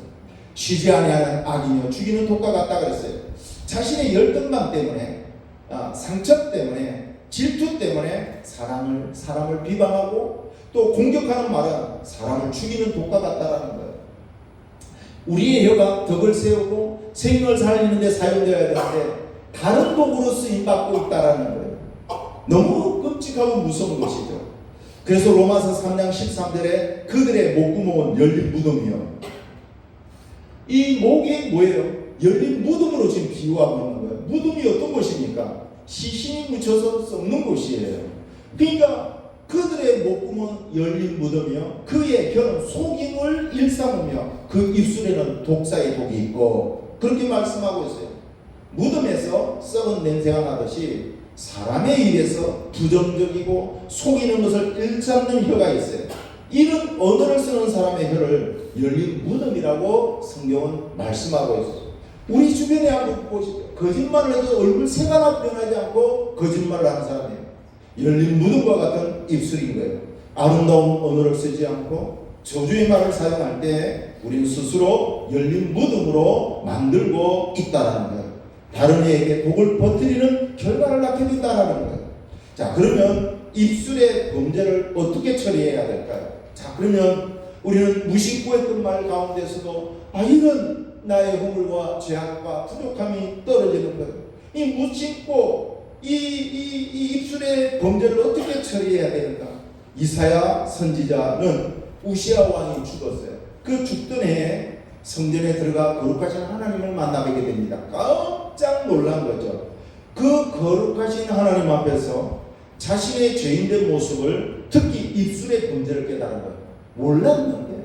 쉬지 아니하는 악이며 죽이는 독과 같다 그랬어요. 자신의 열등감 때문에, 상처 때문에, 질투 때문에 사람을 비방하고 또 공격하는 말은 사람을 죽이는 독과 같다라는 거예요. 우리의 혀가 덕을 세우고 생명을 살리는 데 사용되어야 되는데 다른 도구로 쓰임받고 있다라는 거예요. 너무 끔찍하고 무서운 것이죠. 그래서 로마서 3장 13절에 그들의 목구멍은 열린 무덤이요. 이 목이 뭐예요? 열린 무덤으로 지금 비유하고 있는 거예요. 무덤이 어떤 곳입니까? 시신이 묻혀서 썩는 곳이에요. 그러니까 그들의 목구멍은 열린 무덤이요, 그의 혀는 속임을 일삼으며 그 입술에는 독사의 독이 있고, 그렇게 말씀하고 있어요. 무덤에서 썩은 냄새가 나듯이 사람의 입에서 부정적이고 속이는 것을 일삼는 혀가 있어요. 이런 언어를 쓰는 사람의 혀를 열린 무덤이라고 성경은 말씀하고 있어요. 우리 주변에 한번 보시죠. 거짓말을 해도 얼굴 색 하나 변하지 않고 거짓말을 하는 사람이에요. 열린 무덤과 같은 입술인 거예요. 아름다운 언어를 쓰지 않고 저주의 말을 사용할 때 우리는 스스로 열린 무덤으로 만들고 있다라는 거예요. 다른 이에게 복을 퍼뜨리는 결과를 낳게 된다라는 거예요. 자, 그러면 입술의 범죄를 어떻게 처리해야 될까요? 자, 그러면 우리는 무심코 했던 말 가운데서도 이런 나의 허물과 죄악과 부족함이 떨어지는 거예요. 이 무심코 이 입술의 범죄를 어떻게 처리해야 되는가? 이사야 선지자는 우시아 왕이 죽었어요. 그 죽던 해에 성전에 들어가 거룩하신 하나님을 만나게 됩니다. 깜짝 놀란 거죠. 그 거룩하신 하나님 앞에서 자신의 죄인된 모습을, 특히 입술의 범죄를 깨달은 거예요. 몰랐는데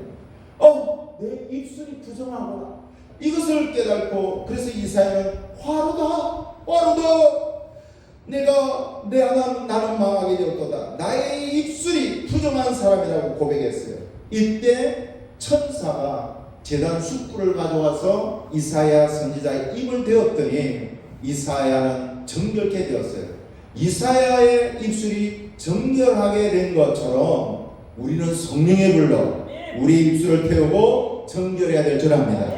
내 입술이 부정하구나, 이것을 깨닫고, 그래서 이사야는 화로다 나는 망하게 되었도다. 나의 입술이 부정한 사람이라고 고백했어요. 이때 천사가 제단 숯불을 가져와서 이사야 선지자의 입을 대었더니 이사야는 정결케 되었어요. 이사야의 입술이 정결하게 된 것처럼 우리는 성령의 불로 우리 입술을 태우고 정결해야 될 줄 압니다.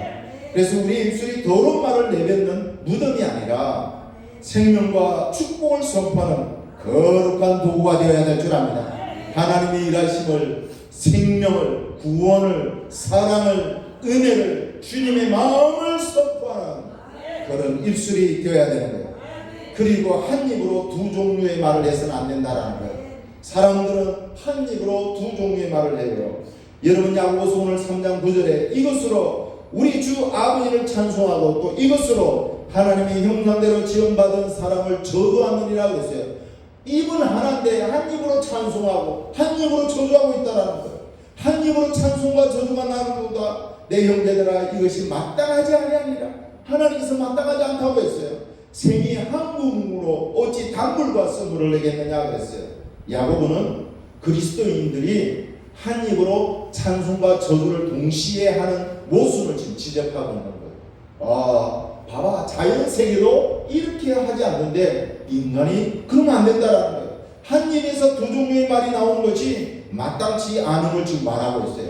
그래서 우리 입술이 더러운 말을 내뱉는 무덤이 아니라 생명과 축복을 선포하는 거룩한 도구가 되어야 될 줄 압니다. 하나님의 일하심을, 생명을, 구원을, 사랑을, 은혜를, 주님의 마음을 선포하는 그런 입술이 되어야 되는 거예요. 그리고 한 입으로 두 종류의 말을 해서는 안 된다는 거예요. 사람들은 한 입으로 두 종류의 말을 해요. 여러분, 야고보서 오늘 3장 9절에 이것으로 우리 주 아버지를 찬송하고 또 이것으로 하나님의 형상대로 지원받은 사람을 저주하느니라 그랬어요. 입은 하나인데 한 입으로 찬송하고 한 입으로 저주하고 있다는 거예요. 한 입으로 찬송과 저주가 나는 것보다 내 형제들아 이것이 마땅하지 아니하니라. 하나님께서 마땅하지 않다고 했어요. 생이 한 구멍으로 어찌 단물과 썰물을 내겠느냐 그랬어요. 야고보는 그리스도인들이 한 입으로 찬송과 저주를 동시에 하는 모습을 지금 지적하고 있는 거예요. 봐봐, 자연 세계도 이렇게 하지 않는데 인간이 그러면 안 된다라는 거예요. 한 입에서 두 종류의 말이 나오는 것이 마땅치 않은 걸 지금 말하고 있어요.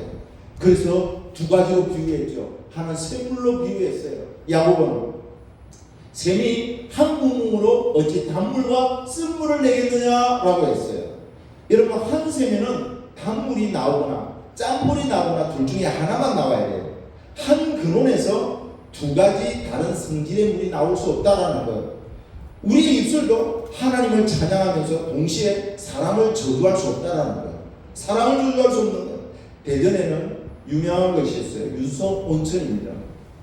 그래서 두 가지로 비유했죠. 하나는 샘물로 비유했어요. 야고보는 샘이 한 구멍으로 어찌 단물과 쓴물을 내겠느냐라고 했어요. 여러분, 한 샘에는 단물이 나오거나 짠물이 나오거나 둘 중에 하나만 나와야 돼요. 한 근원에서 두 가지 다른 성질의 물이 나올 수 없다라는 거예요. 우리의 입술도 하나님을 찬양하면서 동시에 사람을 저주할 수 없다라는 거예요. 사람을 저주할 수 없는 거예요. 대전에는 유명한 것이 있어요. 유성 온천입니다.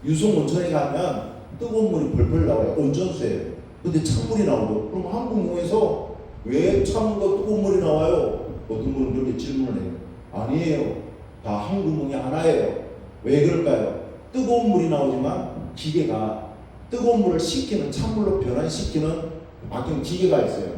유성 온천에 가면 뜨거운 물이 벌벌 나와요. 온천수예요. 근데 찬물이 나오고, 그럼 한 구멍에서 왜 찬물과 뜨거운 물이 나와요? 어떤 분은 그렇게 질문을 해요. 아니에요. 다 한 구멍이 하나예요. 왜 그럴까요? 뜨거운 물이 나오지만 기계가 뜨거운 물을 식히는, 찬물로 변환시키는 막힌 기계가 있어요.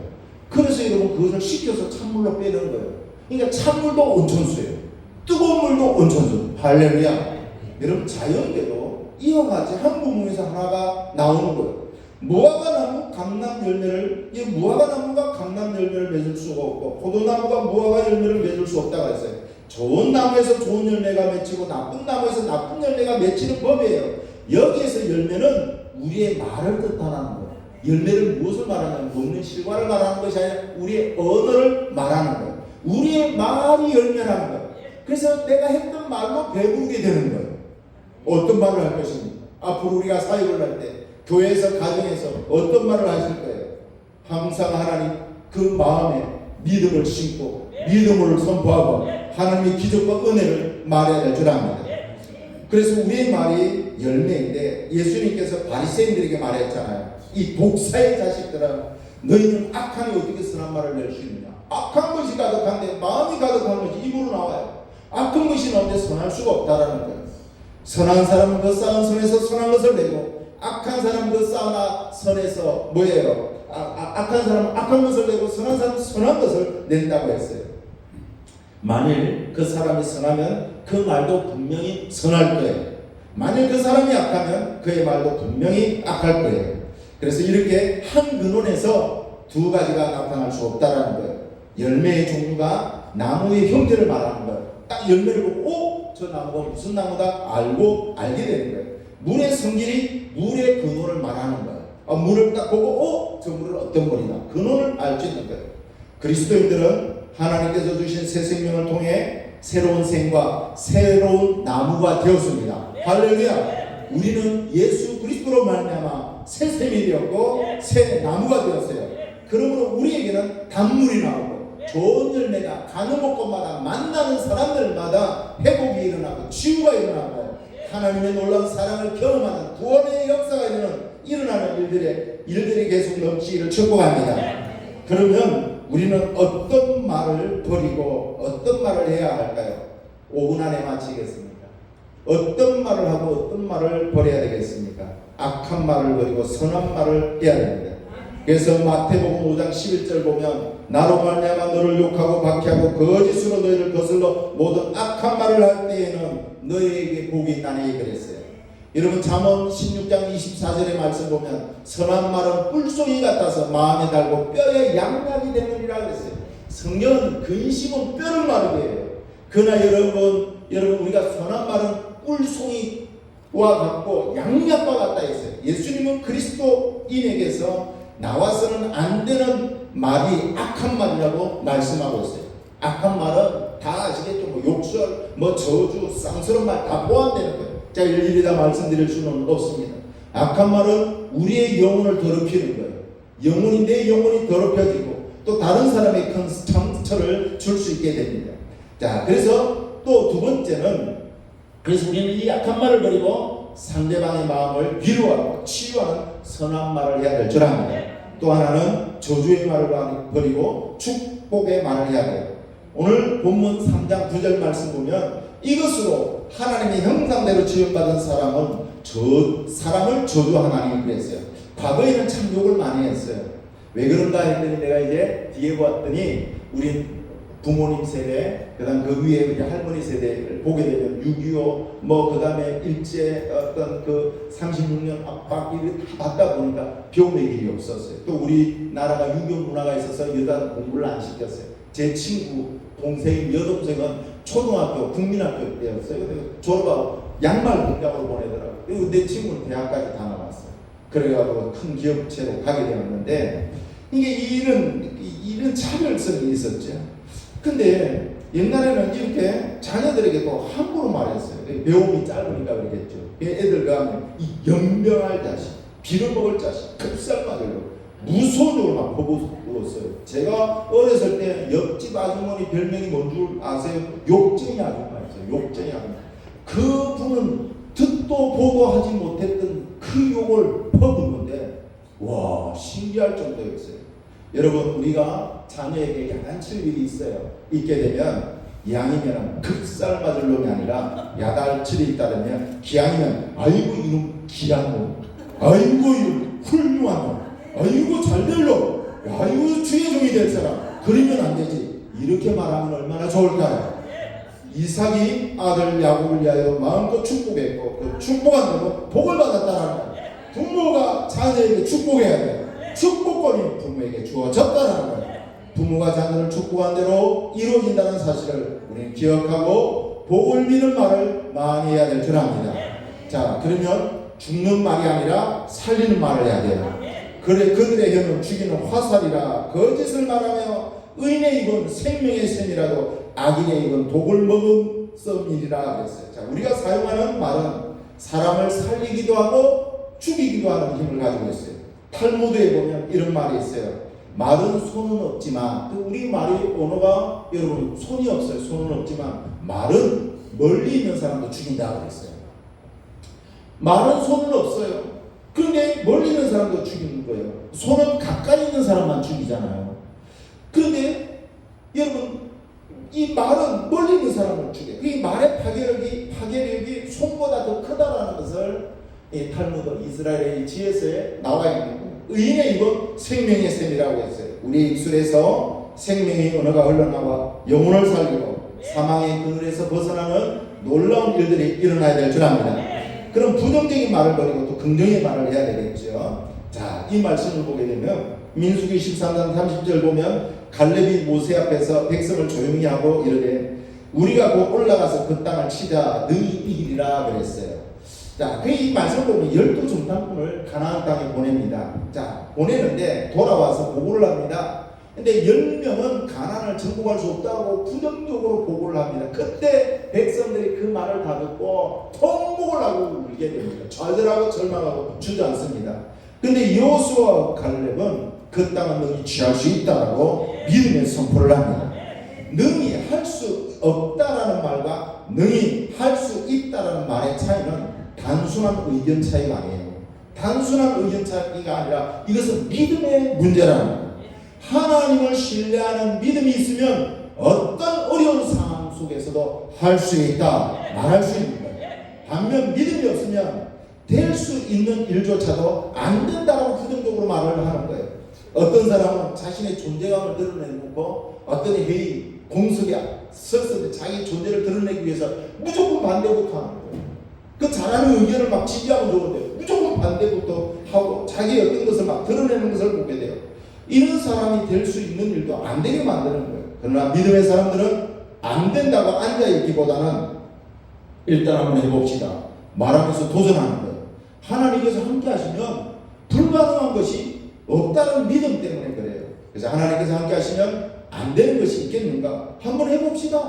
그래서 여러분 그것을 식혀서 찬물로 빼는 거예요. 그러니까 찬물도 온천수예요. 뜨거운 물도 온천수. 할렐루야. 여러분, 자연계도 이와 같이 한 구멍에서 하나가 나오는 거예요. 무화과나무 강남 열매를, 이 무화과나무가 강남 열매를 맺을 수가 없고 포도나무가 무화과 열매를 맺을 수 없다고 했어요. 좋은 나무에서 좋은 열매가 맺히고 나쁜 나무에서 나쁜 열매가 맺히는 법이에요. 여기에서 열매는 우리의 말을 뜻하는 거예요. 열매를 무엇을 말하냐면 먹는 실과를 말하는 것이 아니라 우리의 언어를 말하는 거예요. 우리의 말이 열매라는 거예요. 그래서 내가 했던 말로 배부르게 되는 거예요. 어떤 말을 할 것입니까? 앞으로 우리가 사역을 할 때 교회에서, 가정에서 어떤 말을 하실 거예요? 항상 하나님 그 마음에 믿음을 심고 믿음을 선포하고 하나님의 기적과 은혜를 말해야 될 줄 압니다. 그래서 우리의 말이 말이 열매인데 예수님께서 바리새인들에게 말했잖아요. 이 독사의 자식들아, 너희는 악함이 어떻게 선한 말을 낼 수 있느냐? 악한 것이 가득한데 마음이 가득한 것이 입으로 나와요. 악한 것이 나오는데 선할 수가 없다라는 거예요. 선한 사람은 그 쌓은 선에서 선한 것을 내고 악한 사람은 그 쌓은 선에서 뭐예요? 악한 사람은 악한 것을 내고 선한 사람은 선한 것을 낸다고 했어요. 만일 그 사람이 선하면 그 말도 분명히 선할 거예요. 만일 그 사람이 악하면 그의 말도 분명히 악할 거예요. 그래서 이렇게 한 근원에서 두 가지가 나타날 수 없다라는 거예요. 열매의 종류가 나무의 형태를 말하는 거예요. 딱 열매를 보고 저 나무가 무슨 나무다 알게 되는 거예요. 물의 성질이 물의 근원을 말하는 거예요. 물을 딱 보고 저 물은 어떤 물이다. 근원을 알 수 있는 거예요. 그리스도인들은 하나님께서 주신 새 생명을 통해 새로운 생과 새로운 나무가 되었습니다. 할렐루야. 우리는 예수 그리스도로 말미암아 새 샘이 되었고 새 나무가 되었어요. 그러므로 우리에게는 단물이 나오고 좋은 열매가 가는 곳곳마다 만나는 사람들마다 회복이 일어나고 치유가 일어나고 하나님의 놀라운 사랑을 경험하는 구원의 역사가 일어나는 일들이 계속 넘치기를 축복합니다. 그러면 우리는 어떤 말을 버리고 어떤 말을 해야 할까요? 5분 안에 마치겠습니다. 어떤 말을 하고 어떤 말을 버려야 되겠습니까? 악한 말을 버리고 선한 말을 해야 됩니다. 그래서 마태복음 5장 11절 보면 나로 말미암아 너를 욕하고 박해하고 거짓으로 너희를 거슬러 모든 악한 말을 할 때에는 너희에게 복이 있나니 그랬어요. 여러분 잠언 16장 24절의 말씀 보면 선한 말은 꿀송이 같아서 마음에 달고 뼈에 양약이 되느니라 그랬어요. 성경은 근심은 뼈를 마르게 해요. 그러나 여러분 우리가 선한 말은 꿀송이와 같고 양약과 같다 했어요. 예수님은 그리스도인에게서 나와서는 안 되는 말이 악한 말이라고 말씀하고 있어요. 악한 말은 다 아시겠죠? 욕설, 저주, 쌍스러운 말 다 포함되는 거예요. 자, 일일이 다 말씀드릴 수는 없습니다. 악한 말은 우리의 영혼을 더럽히는 거예요. 내 영혼이 더럽혀지고 또 다른 사람의 큰 상처를 줄 수 있게 됩니다. 자, 그래서 또 두 번째는 그래서 우리는 이 악한 말을 버리고 상대방의 마음을 위로하고 치유하는 선한 말을 해야 될 줄 압니다. 또 하나는 저주의 말을 버리고 축복의 말을 해야 돼요. 오늘 본문 3장 9절 말씀 보면 이것으로 하나님의 형상대로 지음받은 사람을 저주하나니 그랬어요. 과거에는 참 욕을 많이 했어요. 왜 그런가 했더니 내가 이제 뒤에 보았더니 우리 부모님 세대, 그 다음 그 위에 우리 할머니 세대를 보게 되면 6.25 그 다음에 일제 어떤 그 36년 압박 이를 다 받다 보니까 배움의 길이 없었어요. 또 우리나라가 유교 문화가 있어서 여자는 공부를 안 시켰어요. 제 친구 동생 여동생은 초등학교 국민학교 때였어요. 졸업하고 양말 공장으로 보내더라고요. 그리고 내 친구는 대학까지 다 나왔어요. 그래가지고 큰 기업체로 가게 되었는데 이게 이런 차별성이 있었죠. 근데 옛날에는 이렇게 자녀들에게 또 함부로 말했어요. 배움이 짧으니까 그러겠죠. 애들과 이 연병할 자식, 빌어먹을 자식, 급살맞으려고 무서운 욕을 막 퍼부었어요. 제가 어렸을 때 옆집 아주머니 별명이 뭔 줄 아세요? 욕쟁이 아줌마였어요. 욕쟁이 아줌마. 그 분은 듣도 보도 하지 못했던 그 욕을 퍼붓는데 와 신기할 정도였어요. 여러분 우리가 자녀에게 야단칠 일이 있게 되면 이왕이면 급살 맞을 놈이 아니라 야단칠이 있다면 기왕이면 아이고 이놈 귀한 놈, 아이고 이놈 훌륭한 놈, 아이고 잘될 놈, 아이고 주의 종이 될 사람 그러면 안 되지. 이렇게 말하면 얼마나 좋을까요? 이삭이 아들 야곱을 위하여 마음껏 축복했고 그 축복한 대로 복을 받았다는 거예요. 부모가 자녀에게 축복해야 돼요. 축복권이 부모에게 주어졌다는 거예요. 부모가 자녀를 축복한 대로 이루어진다는 사실을 우리는 기억하고 복을 믿는 말을 많이 해야 될 줄 압니다. 자, 그러면 죽는 말이 아니라 살리는 말을 해야 돼요. 그래 그들의 혀는 죽이는 화살이라 거짓을 말하며 의인의 입은 생명의 샘이라도 악인의 입은 독을 먹은 썸이리라 그랬어요. 자, 우리가 사용하는 말은 사람을 살리기도 하고 죽이기도 하는 힘을 가지고 있어요. 탈무드에 보면 이런 말이 있어요. 말은 손은 없지만 우리 말이 언어가 여러분 손이 없어요. 손은 없지만 말은 멀리 있는 사람도 죽인다고 그랬어요. 말은 손은 없어요. 그런데 멀리 있는 사람도 죽이는 거예요. 손은 가까이 있는 사람만 죽이잖아요. 그런데 여러분, 이 말은 멀리 있는 사람을 죽여요. 이 말의 파괴력이 손보다 더 크다라는 것을 이 탈무드 이스라엘의 지혜서에 나와 있는 거예요. 의인의 입은 생명의 샘이라고 했어요. 우리 입술에서 생명의 언어가 흘러나와 영혼을 살리고 사망의 그늘에서 벗어나는 놀라운 일들이 일어나야 될 줄 압니다. 그럼 부정적인 말을 버리고 또 긍정의 말을 해야 되겠죠. 자, 이 말씀을 보게 되면 민수기 13장 30절 보면 갈렙이 모세 앞에서 백성을 조용히 하고 이르되 우리가 곧 올라가서 그 땅을 치자 너희 이기리라 그랬어요. 자, 그 이 말씀 보면 12정탐꾼을 가나안 땅에 보냅니다. 자, 보내는데 돌아와서 보고를 합니다. 근데 10명은 가나안을 정복할 수 없다고 부정적으로 보고를 합니다. 그때 백성들이 그 말을 다 듣고 통곡을 하고 울게 됩니다. 좌절하고 절망하고 주저앉습니다. 근데 여호수아와 갈렙은 그 땅은 너희 취할 수 있다라고 믿음의 선포를 합니다. 능히 할 수 없다라는 말과 능히 할 수 있다라는 말의 차이는 단순한 의견 차이가 아니에요. 단순한 의견 차이가 아니라 이것은 믿음의 문제라는 거예요. 하나님을 신뢰하는 믿음이 있으면 어떤 어려운 상황 속에서도 할 수 있다 말할 수 있는 거예요. 반면 믿음이 없으면 될 수 있는 일조차도 안 된다라고 부정적으로 말을 하는 거예요. 어떤 사람은 자신의 존재감을 드러내놓고 어떤 회의 공석에 섰을 때 자기 존재를 드러내기 위해서 무조건 반대부터 하는 거예요. 그 잘하는 의견을 막 지지하면 좋은데 무조건 반대부터 하고 자기 어떤 것을 막 드러내는 것을 보게 돼요. 이런 사람이 될 수 있는 일도 안 되게 만드는 거예요. 그러나 믿음의 사람들은 안 된다고 앉아있기보다는 일단 한번 해봅시다 말하면서 도전하는 거예요. 하나님께서 함께 하시면 불가능한 것이 없다는 믿음 때문에 그래요. 그래서 하나님께서 함께 하시면 안 되는 것이 있겠는가? 한번 해봅시다.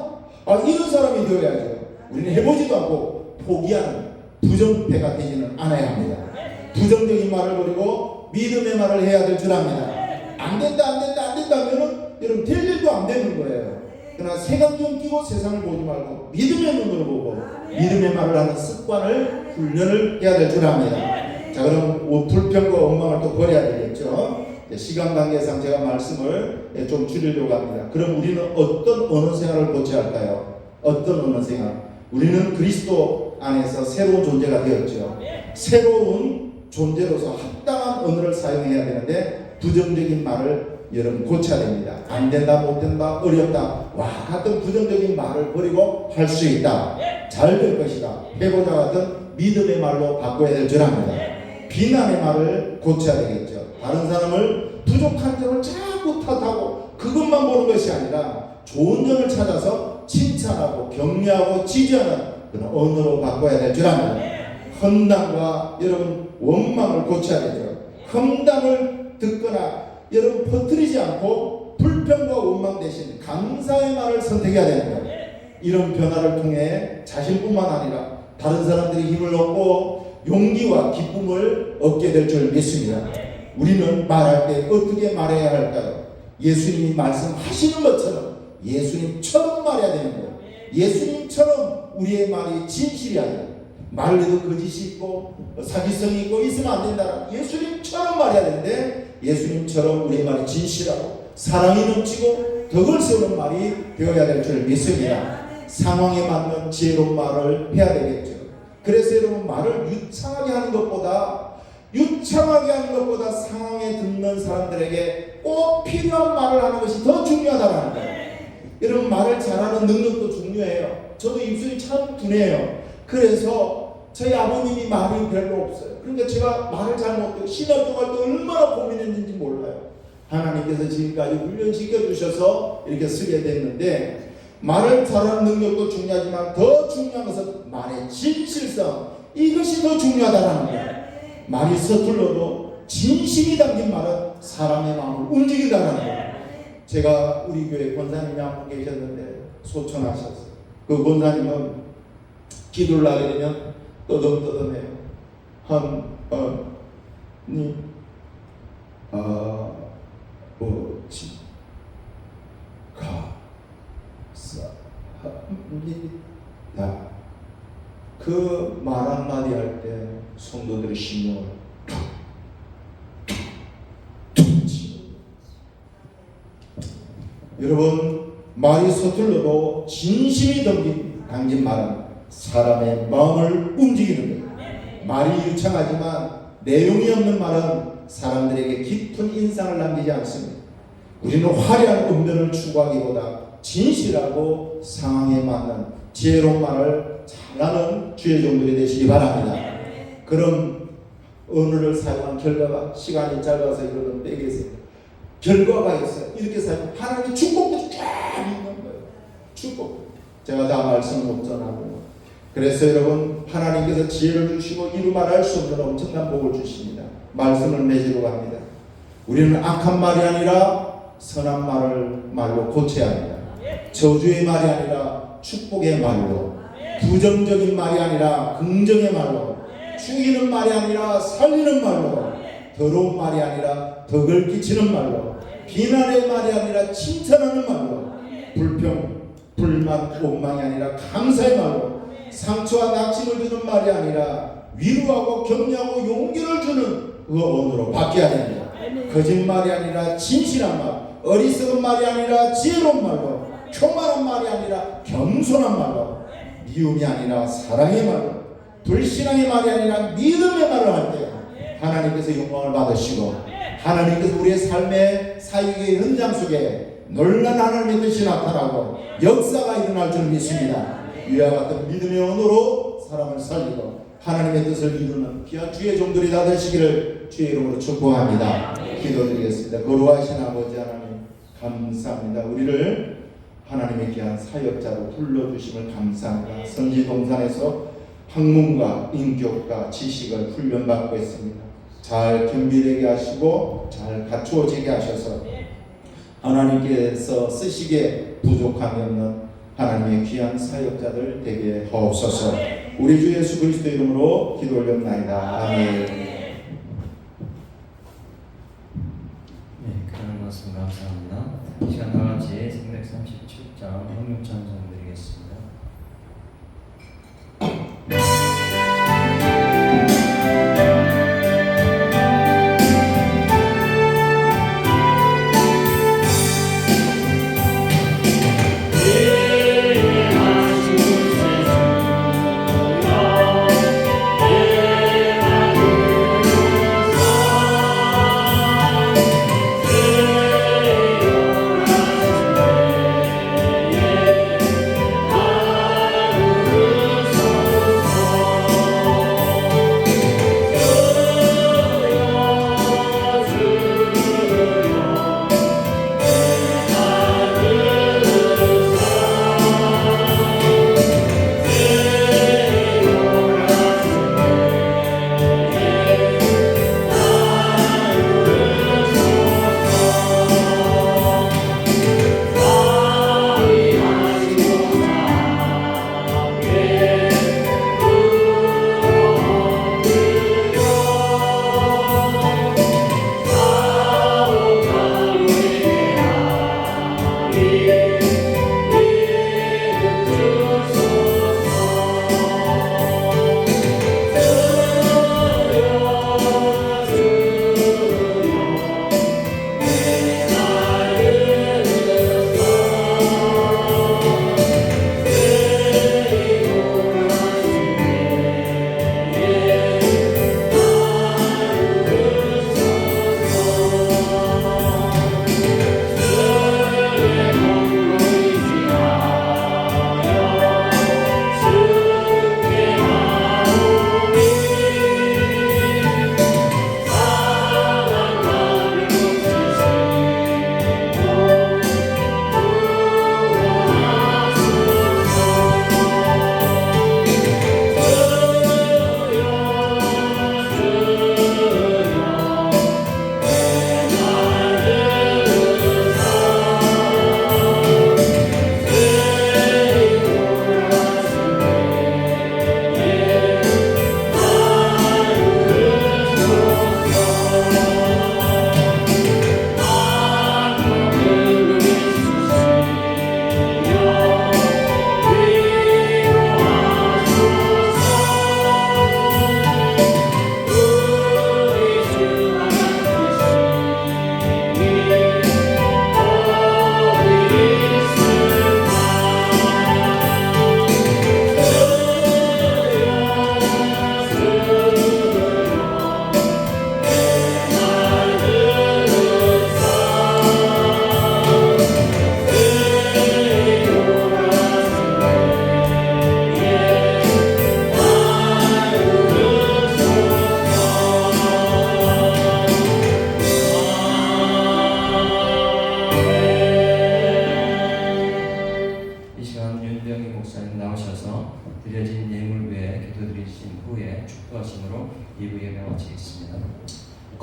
이런 사람이 되어야죠. 우리는 해보지도 않고 포기하는 부정패가 되지는 않아야 합니다. 부정적인 말을 버리고 믿음의 말을 해야 될 줄 압니다. 안 된다 하면은 여러분 될 일도 안 되는 거예요. 그러나 색안경 끼고 세상을 보지 말고 믿음의 눈으로 보고 믿음의 말을 하는 습관을 훈련을 해야 될 줄 압니다. 자, 그럼 불평과 원망을 또 버려야 되겠죠. 시간 관계상 제가 말씀을 좀 줄이려고 합니다. 그럼 우리는 어떤 언어 생활을 고쳐야 할까요? 어떤 언어 생활? 우리는 그리스도 안에서 새로운 존재가 되었죠. 새로운 존재로서 합당한 언어를 사용해야 되는데 부정적인 말을 여러분 고쳐야 됩니다. 안 된다, 못 된다, 어렵다 와 같은 부정적인 말을 버리고 할 수 있다, 잘 될 것이다, 해보자 같은 믿음의 말로 바꿔야 될 줄 압니다. 비난의 말을 고쳐야 되겠죠. 다른 사람을 부족한 점을 자꾸 탓하고 그것만 보는 것이 아니라 좋은 점을 찾아서 칭찬하고 격려하고 지지하는 그런 언어로 바꿔야 될 줄 압니다. 험담과 여러분 원망을 고쳐야 되죠. 험담을 듣거나 여러분 퍼뜨리지 않고 불평과 원망 대신 감사의 말을 선택해야 되는 거예요. 이런 변화를 통해 자신뿐만 아니라 다른 사람들이 힘을 얻고 용기와 기쁨을 얻게 될 줄 믿습니다. 우리는 말할 때 어떻게 말해야 할까요? 예수님이 말씀하시는 것처럼 예수님처럼 말해야 되는 거예요. 예수님처럼 우리의 말이 진실이 아니라 말에도 거짓이 있고 사기성이 있고 있으면 안 된다. 예수님처럼 말해야 되는데 예수님처럼 우리의 말이 진실하고 사랑이 넘치고 덕을 세우는 말이 되어야 될 줄 믿습니다. 상황에 맞는 지혜로운 말을 해야 되겠죠. 그래서 여러분 말을 유창하게 하는 것보다 상황에 듣는 사람들에게 꼭 필요한 말을 하는 것이 더 중요하다는 거예요. 여러분 말을 잘하는 능력도 중요해요. 저도 입술이 참 둔해요. 그래서 저희 아버님이 말이 별로 없어요. 그러니까 제가 말을 잘 못해요. 신학생활 때 얼마나 고민했는지 몰라요. 하나님께서 지금까지 훈련시켜 주셔서 이렇게 쓰게 됐는데 말을 잘하는 능력도 중요하지만 더 중요한 것은 말의 진실성, 이것이 더 중요하다는 거예요. 말이 서툴러도 진심이 담긴 말은 사람의 마음을 움직인다는 거예요. 제가 우리 교회 권사님이 한 분 계셨는데 소천하셨어요. 그 권사님은 기도를 하게 되면 떠듬떠듬해요. 그 말 한마디 할 때 성도들의 심령을 여러분, 말이 서툴러도 진심이 담긴 말은 사람의 마음을 움직이는 거예요. 말이 유창하지만 내용이 없는 말은 사람들에게 깊은 인상을 남기지 않습니다. 우리는 화려한 음변을 추구하기보다 진실하고 상황에 맞는 지혜로운 말을 잘하는 주의 종들이 되시기 바랍니다. 그럼 언어를 사용한 결과가 시간이 짧아서 이거는 빼겠습니다. 결과가 있어요. 이렇게 사용 하나님의 축복도 쫙 있는 거예요. 축복. 제가 다 말씀 못 전하고. 그래서 여러분, 하나님께서 지혜를 주시고 이루 말할 수 없는 엄청난 복을 주십니다. 말씀을 맺으러 갑니다. 우리는 악한 말이 아니라 선한 말로 고쳐야 합니다. 저주의 말이 아니라 축복의 말로, 부정적인 말이 아니라 긍정의 말로, 죽이는 말이 아니라 살리는 말로, 더러운 말이 아니라 덕을 끼치는 말로, 비난의 말이 아니라 칭찬하는 말로, 불평, 불만, 원망이 아니라 감사의 말로, 상처와 낙심을 주는 말이 아니라 위로하고 격려하고 용기를 주는 그 언어로 바뀌어야 됩니다. 거짓말이 아니라 진실한 말, 어리석은 말이 아니라 지혜로운 말로, 교만한 말이 아니라 겸손한 말로, 미움이 아니라 사랑의 말로, 불신앙의 말이 아니라 믿음의 말을 할 때 하나님께서 영광을 받으시고 하나님께서 우리의 삶의 사역의 현장 속에 놀라운 하나님의 뜻이 나타나고 역사가 일어날 줄 믿습니다. 위와 같은 믿음의 언어로 사람을 살리고 하나님의 뜻을 이루는 귀한 주의 종들이 다 되시기를 주의 이름으로 축복합니다. 기도드리겠습니다. 거룩하신 아버지 하나님, 감사합니다. 우리를 하나님의 귀한 사역자로 불러주심을 감사합니다. 선지동산에서 학문과 인격과 지식을 훈련받고 있습니다. 잘 겸비되게 하시고 잘 갖추어지게 하셔서 하나님께서 쓰시기에 부족함이 없는 하나님의 귀한 사역자들 되게 하옵소서. 우리 주 예수 그리스도 이름으로 기도 올렸나이다. 아멘.
네, 그런 말씀 감사합니다. 이 시간 다 같이 337장 헌금 찬송 드리겠습니다.
내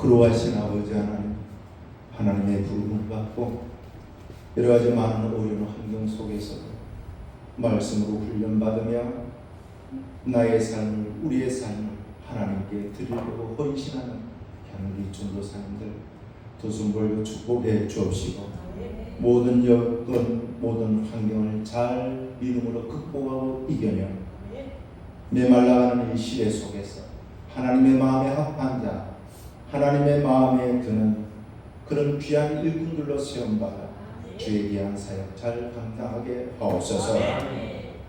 그러하신 아버지 하나님, 하나님의 부름을 받고 여러 가지 많은 어려운 환경 속에서도 말씀으로 훈련받으며 나의 삶을, 우리의 삶을 하나님께 드리려고 헌신하는 우리 전도사님들 두 손 벌고 축복해 주옵시고 모든 여건, 모든 환경을 잘 믿음으로 극복하고 이겨내 메말라가는 이 시대 속에서 하나님의 마음에 합한 자, 하나님의 마음에 드는 그런 귀한 일꾼들로 시험받아 주의 귀한 사역 잘 감당하게 하옵소서.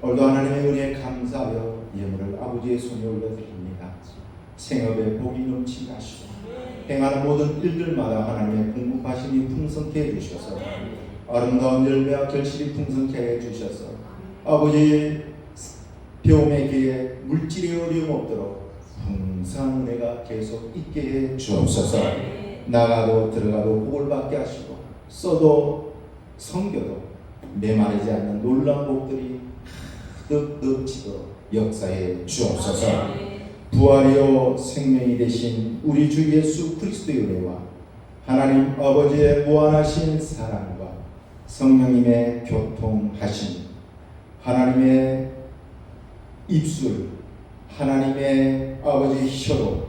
오늘도 하나님의 은혜에 감사하여 예물을 아버지의 손에 올려드립니다. 생업에 복이 넘치게 하시고 행하는 모든 일들마다 하나님의 공급하심이 풍성케 해주셔서 아름다운 열매와 결실이 풍성케 해주셔서 아버지의 배움의 길에 물질의 어려움 없도록 풍성한 은혜가 계속 있게 해 주옵소서. 나가도 들어가도 복을 받게 하시고 써도 섬겨도 메마르지 않는 놀라운 복들이 가득 넘치도록 역사해 주옵소서. 부활이요 생명이 되신 우리 주 예수 그리스도의 은혜와 하나님 아버지의 무한하신 사랑과 성령님의 교통하심, 하나님의 입술, 하나님의 아버지의 혀로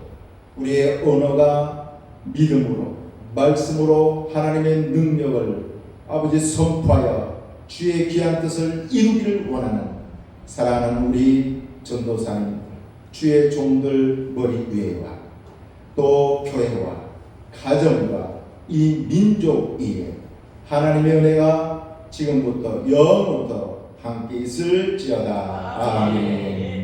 우리의 언어가 믿음으로 말씀으로 하나님의 능력을 아버지 선포하여 주의 귀한 뜻을 이루기를 원하는 사랑하는 우리 전도사님, 주의 종들 머리 위에와 또 교회와 가정과 이 민족 위에 하나님의 은혜가 지금부터 영원토록 함께 있을지어다. 아멘.